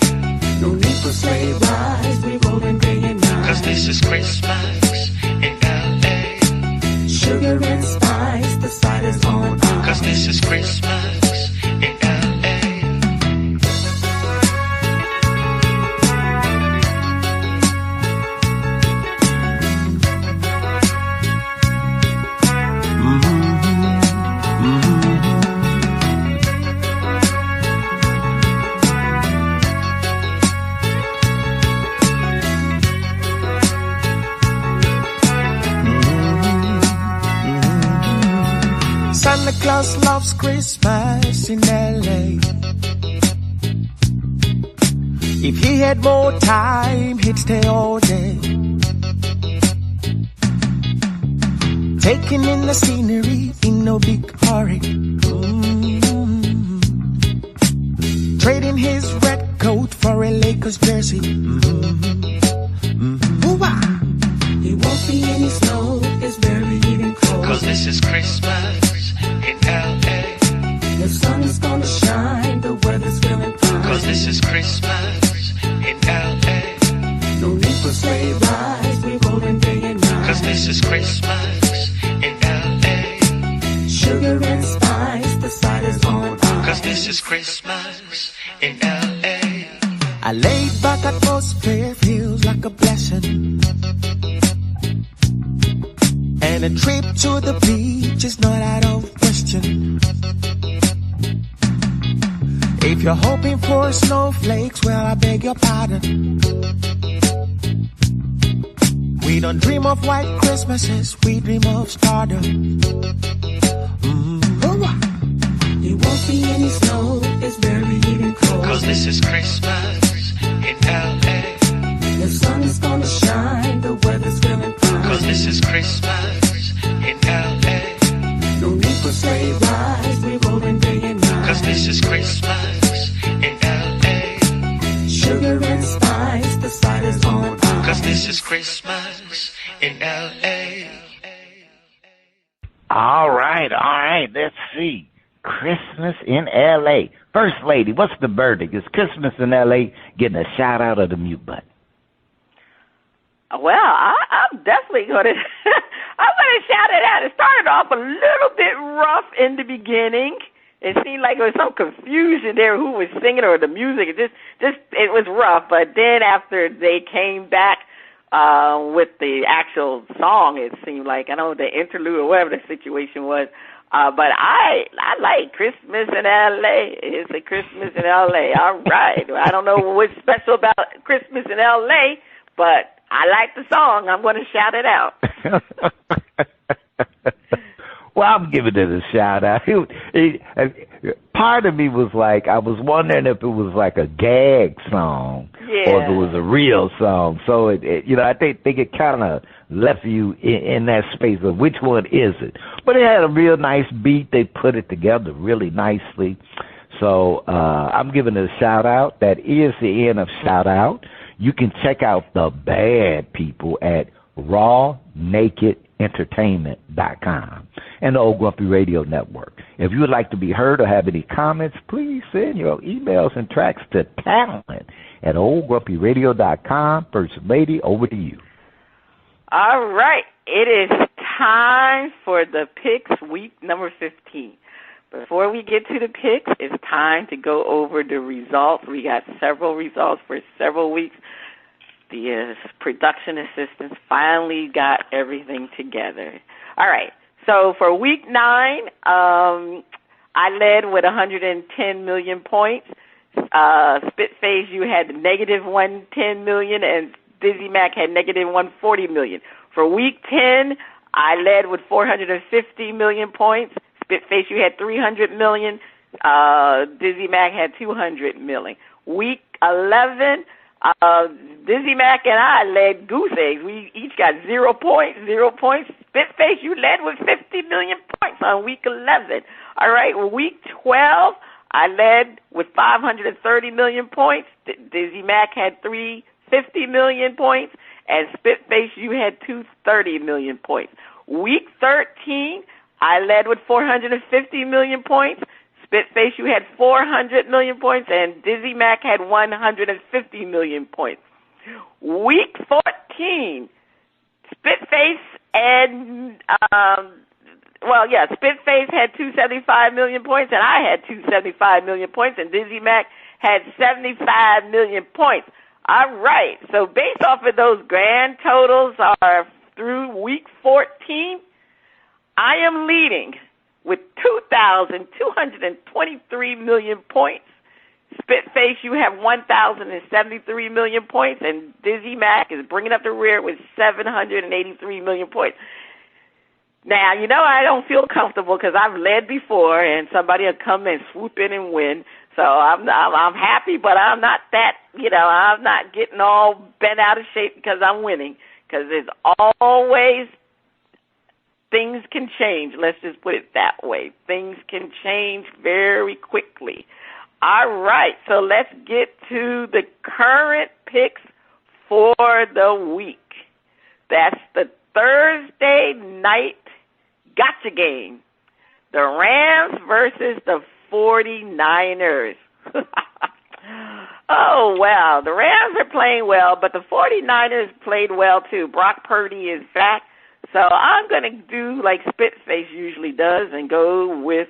No need for sleigh rides, we rolling day and night. 'Cause this is Christmas in L.A. Sugar and spice, the side is on ice. 'Cause this is Christmas in L.A. Santa Claus loves Christmas in L.A. If he had more time, he'd stay all day, taking in the scenery in no big hurry. Trading his red coat for a Lakers jersey. He won't see any snow, it's barely even cold. 'Cause this is Christmas in L.A. The sun is gonna shine, the weather's feeling fine. 'Cause this is Christmas in L.A. No need for sleigh rides, we rolling day and night. 'Cause this is Christmas in L.A. Sugar and spice, the side is on ice. 'Cause this is Christmas in L.A. A laid back atmosphere feels like a blessing, and a trip to the beach is not out of question. If you're hoping for snowflakes, well, I beg your pardon. We don't dream of white Christmases, we dream of stardom. You won't see any snow, it's barely even cold. 'Cause this is Christmas in L.A. The sun is gonna shine, the weather's feeling fine. 'Cause this is Christmas in L.A. No need for sleigh rides, we rolling day and night. 'Cause this is Christmas in L.A. Sugar and spice, the side is on ice. 'Cause this is Christmas in L.A. All right, let's see. Christmas in L.A. First Lady, what's the verdict? Is Christmas in L.A. getting a shout-out of the mute button? Well, I'm definitely going to I'm going to shout it out. It started off a little bit rough in the beginning. It seemed like there was some confusion there who was singing or the music. It was rough. But then after they came back with the actual song, it seemed like, I don't know, the interlude or whatever the situation was. But I like Christmas in L.A. It's a Christmas in L.A. All right. I don't know what's special about Christmas in L.A., but I like the song. I'm going to shout it out. Well, I'm giving it a shout out. Part of me was like, I was wondering if it was like a gag song or if it was a real song. So I think it kind of left you in that space of which one is it. But it had a real nice beat. They put it together really nicely. So I'm giving it a shout out. That is the end of shout out. You can check out the bad people at rawnakedentertainment.com and the Old Grumpy Radio Network. If you would like to be heard or have any comments, please send your emails and tracks to talent@oldgrumpyradio.com. First Lady, over to you. All right. It is time for the picks, week number 15. Before we get to the picks, it's time to go over the results. We got several results for several weeks. The production assistants finally got everything together. All right. So for week 9, I led with 110 million points. Spitface, you had negative 110 million, and DizzieMac had negative 140 million. For week 10, I led with 450 million points. Spitface, you had 300 million. DizzieMac had 200 million. Week 11, DizzieMac and I led goose eggs. We each got 0 points. Spitface, you led with 50 million points on week 11. All right, week 12, I led with 530 million points. DizzieMac had 350 million points, and Spitface, you had 230 million points. Week 13, I led with 450 million points. Spitface, you had 400 million points, and DizzieMac had 150 million points. Week 14, Spitface and, Spitface had 275 million points, and I had 275 million points, and DizzieMac had 75 million points. All right, so based off of those grand totals are through week 14, I am leading with 2,223 million points. Spitface, you have 1,073 million points, and DizzieMac is bringing up the rear with 783 million points. Now, I don't feel comfortable because I've led before, and somebody will come and swoop in and win. So I'm happy, but I'm not that, I'm not getting all bent out of shape because I'm winning, because there's always things can change. Let's just put it that way. Things can change very quickly. All right, so let's get to the current picks for the week. That's the Thursday night gotcha game. The Rams versus the 49ers. Oh, wow. The Rams are playing well, but the 49ers played well, too. Brock Purdy is back. So I'm going to do like Spitface usually does and go with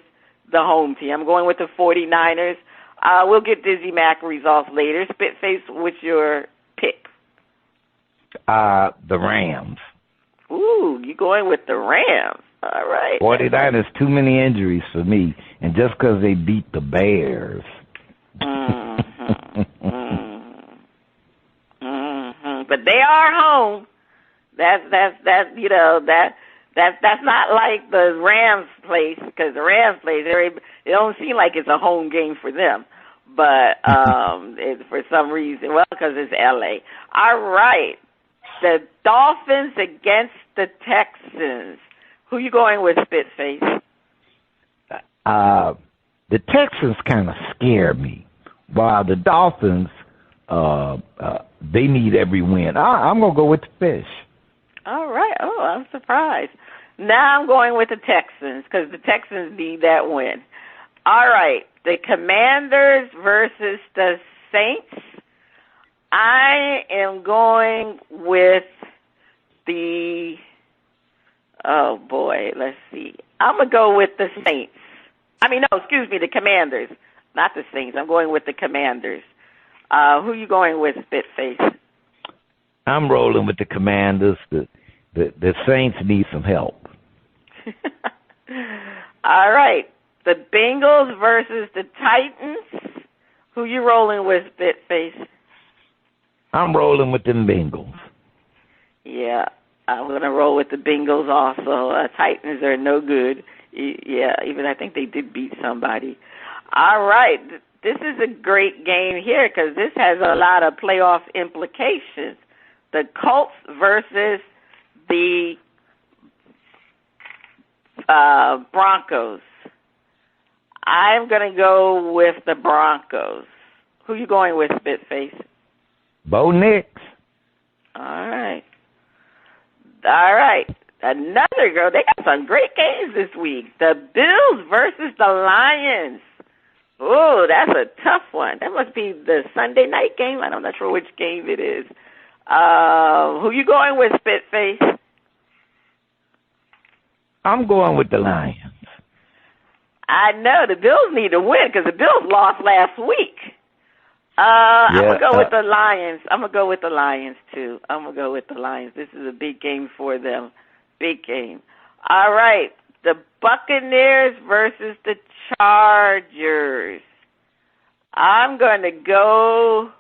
the home team. I'm going with the 49ers. We'll get DizzieMac results later. Spitface, what's your pick? The Rams. Ooh, you going with the Rams. All right. 49ers, too many injuries for me, and just because they beat the Bears. But they are home. That's not like the Rams place, because the Rams place, it don't seem like it's a home game for them. But for some reason, because it's L.A. All right. The Dolphins against the Texans. Who you going with, Spitface? The Texans kind of scare me, while the Dolphins, they need every win. I'm going to go with the Fish. All right. Oh, I'm surprised. Now I'm going with the Texans because the Texans need that win. All right, the Commanders versus the Saints. I am going with the, oh boy, let's see. I'm going to go with the Saints. The Commanders. Not the Saints. I'm going with the Commanders. Who are you going with, Spitface? I'm rolling with the Commanders. The Saints need some help. All right. The Bengals versus the Titans. Who you rolling with, Spitface? I'm rolling with them Bengals. Yeah, I'm going to roll with the Bengals also. Titans are no good. Yeah, even I think they did beat somebody. All right. This is a great game here because this has a lot of playoff implications. The Colts versus the Broncos. I'm going to go with the Broncos. Who you going with, Spitface? Bo Nix. All right. Another girl. They got some great games this week. The Bills versus the Lions. Oh, that's a tough one. That must be the Sunday night game. I'm not sure which game it is. Who you going with, Spitface? I'm going with the Lions. I know. The Bills need to win because the Bills lost last week. I'm going to go with the Lions. I'm going to go with the Lions, too. I'm going to go with the Lions. This is a big game for them. Big game. All right. The Buccaneers versus the Chargers. I'm going to go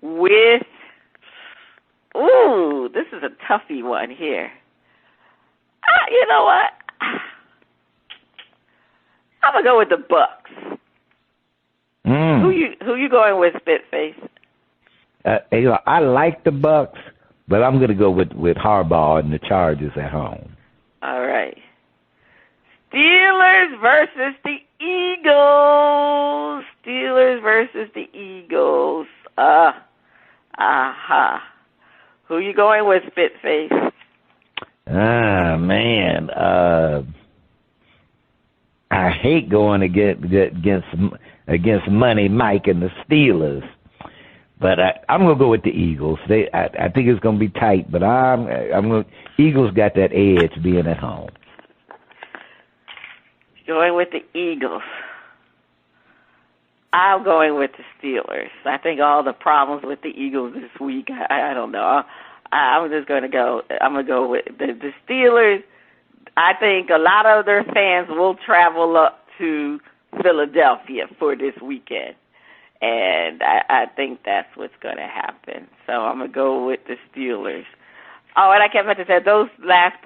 with, this is a toughie one here. You know what? I'm going to go with the Bucks. Who you going with, Spitface? I like the Bucks, but I'm going to go with Harbaugh and the Chargers at home. All right. Steelers versus the Eagles. Who you going with, Spitface? Man. I hate going against Money Mike and the Steelers, but I'm gonna go with the Eagles. I think it's gonna be tight, but Eagles got that edge being at home. Going with the Eagles. I'm going with the Steelers. I think all the problems with the Eagles this week, I don't know. I'm just going to go. I'm going to go with the Steelers. I think a lot of their fans will travel up to Philadelphia for this weekend, and I think that's what's going to happen. So I'm going to go with the Steelers. Oh, and I can't mention that those last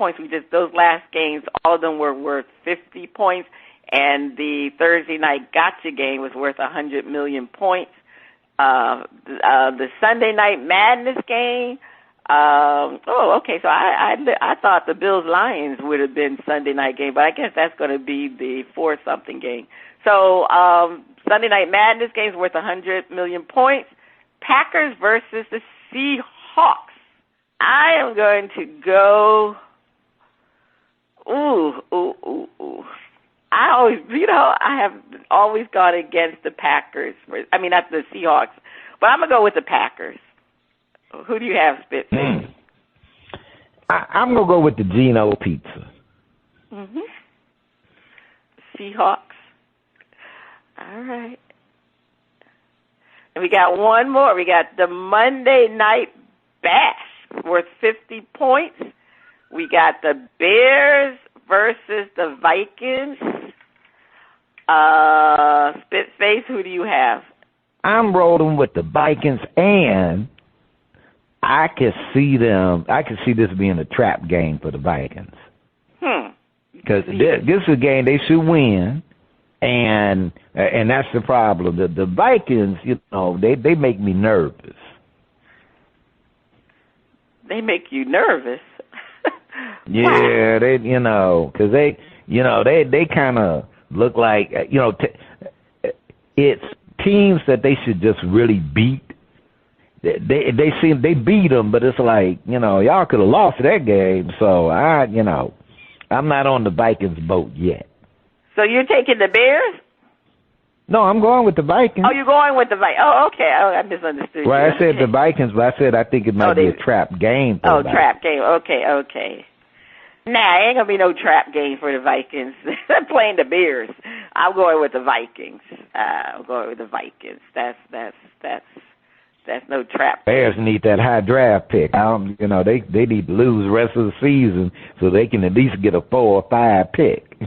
games, all of them were worth 50 points, and the Thursday night gotcha game was worth 100 million points. The Sunday night madness game. So I thought the Bills-Lions would have been Sunday night game, but I guess that's going to be the 4-something game. So Sunday night madness game is worth 100 million points. Packers versus the Seahawks. I am going to go. I have always gone against the Packers. Not the Seahawks, but I'm gonna go with the Packers. Who do you have, Spitface? I'm gonna go with the Geno Pizza. Seahawks. All right. And we got one more. We got the Monday Night Bash worth 50 points. We got the Bears versus the Vikings. Spitface, who do you have? I'm rolling with the Vikings, and I can see this being a trap game for the Vikings. Because this is a game they should win, and that's the problem. The Vikings, they make me nervous. They make you nervous. Yeah, because they kind of look like it's teams that they should just really beat. They beat them, but it's like y'all could have lost that game. So I'm not on the Vikings boat yet. So you're taking the Bears? No, I'm going with the Vikings. Oh, you're going with the Vikings. Oh, okay. Oh, I misunderstood Well, you. I said the Vikings, but I said I think it might be a trap game. For the trap game. Okay. Nah, ain't gonna be no trap game for the Vikings. They're playing the Bears. I'm going with the Vikings. That's no trap. Bears need that high draft pick. They need to lose the rest of the season so they can at least get a 4 or 5 pick.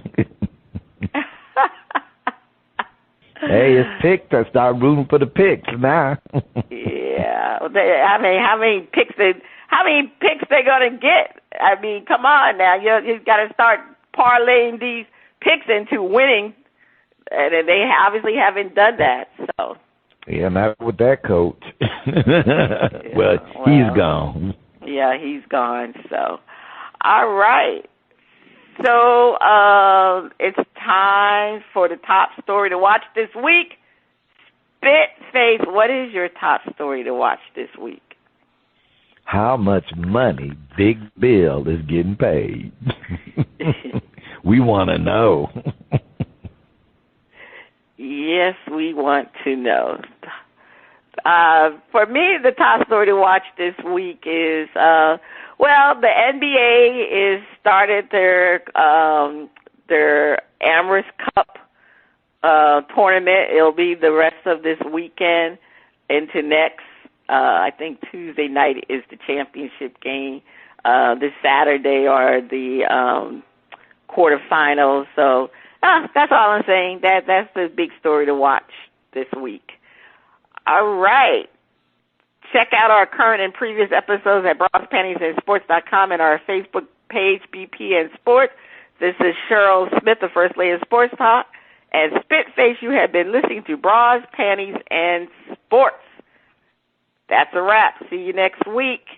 Hey, it's picked. I start rooting for the picks now. Yeah. How many picks they gonna get? I mean, come on now. You got to start parlaying these picks into winning, and they obviously haven't done that. So. Yeah, not with that coach. Well, he's gone. Yeah, he's gone. So, all right. So it's time for the top story to watch this week. Spitface, what is your top story to watch this week? How much money Big Bill is getting paid. We want to know. Yes, we want to know. For me, the top story to watch this week is, the NBA is started their Amherst Cup tournament. It'll be the rest of this weekend into next. I think Tuesday night is the championship game. This Saturday are the quarterfinals. So that's all I'm saying. That's the big story to watch this week. All right. Check out our current and previous episodes at BrasPantiesandSports.com and our Facebook page, BP and Sports. This is Cheryl Smith, the First Lady of Sports Talk. And Spitface, you have been listening to Bras, Panties, and Sports. That's a wrap. See you next week.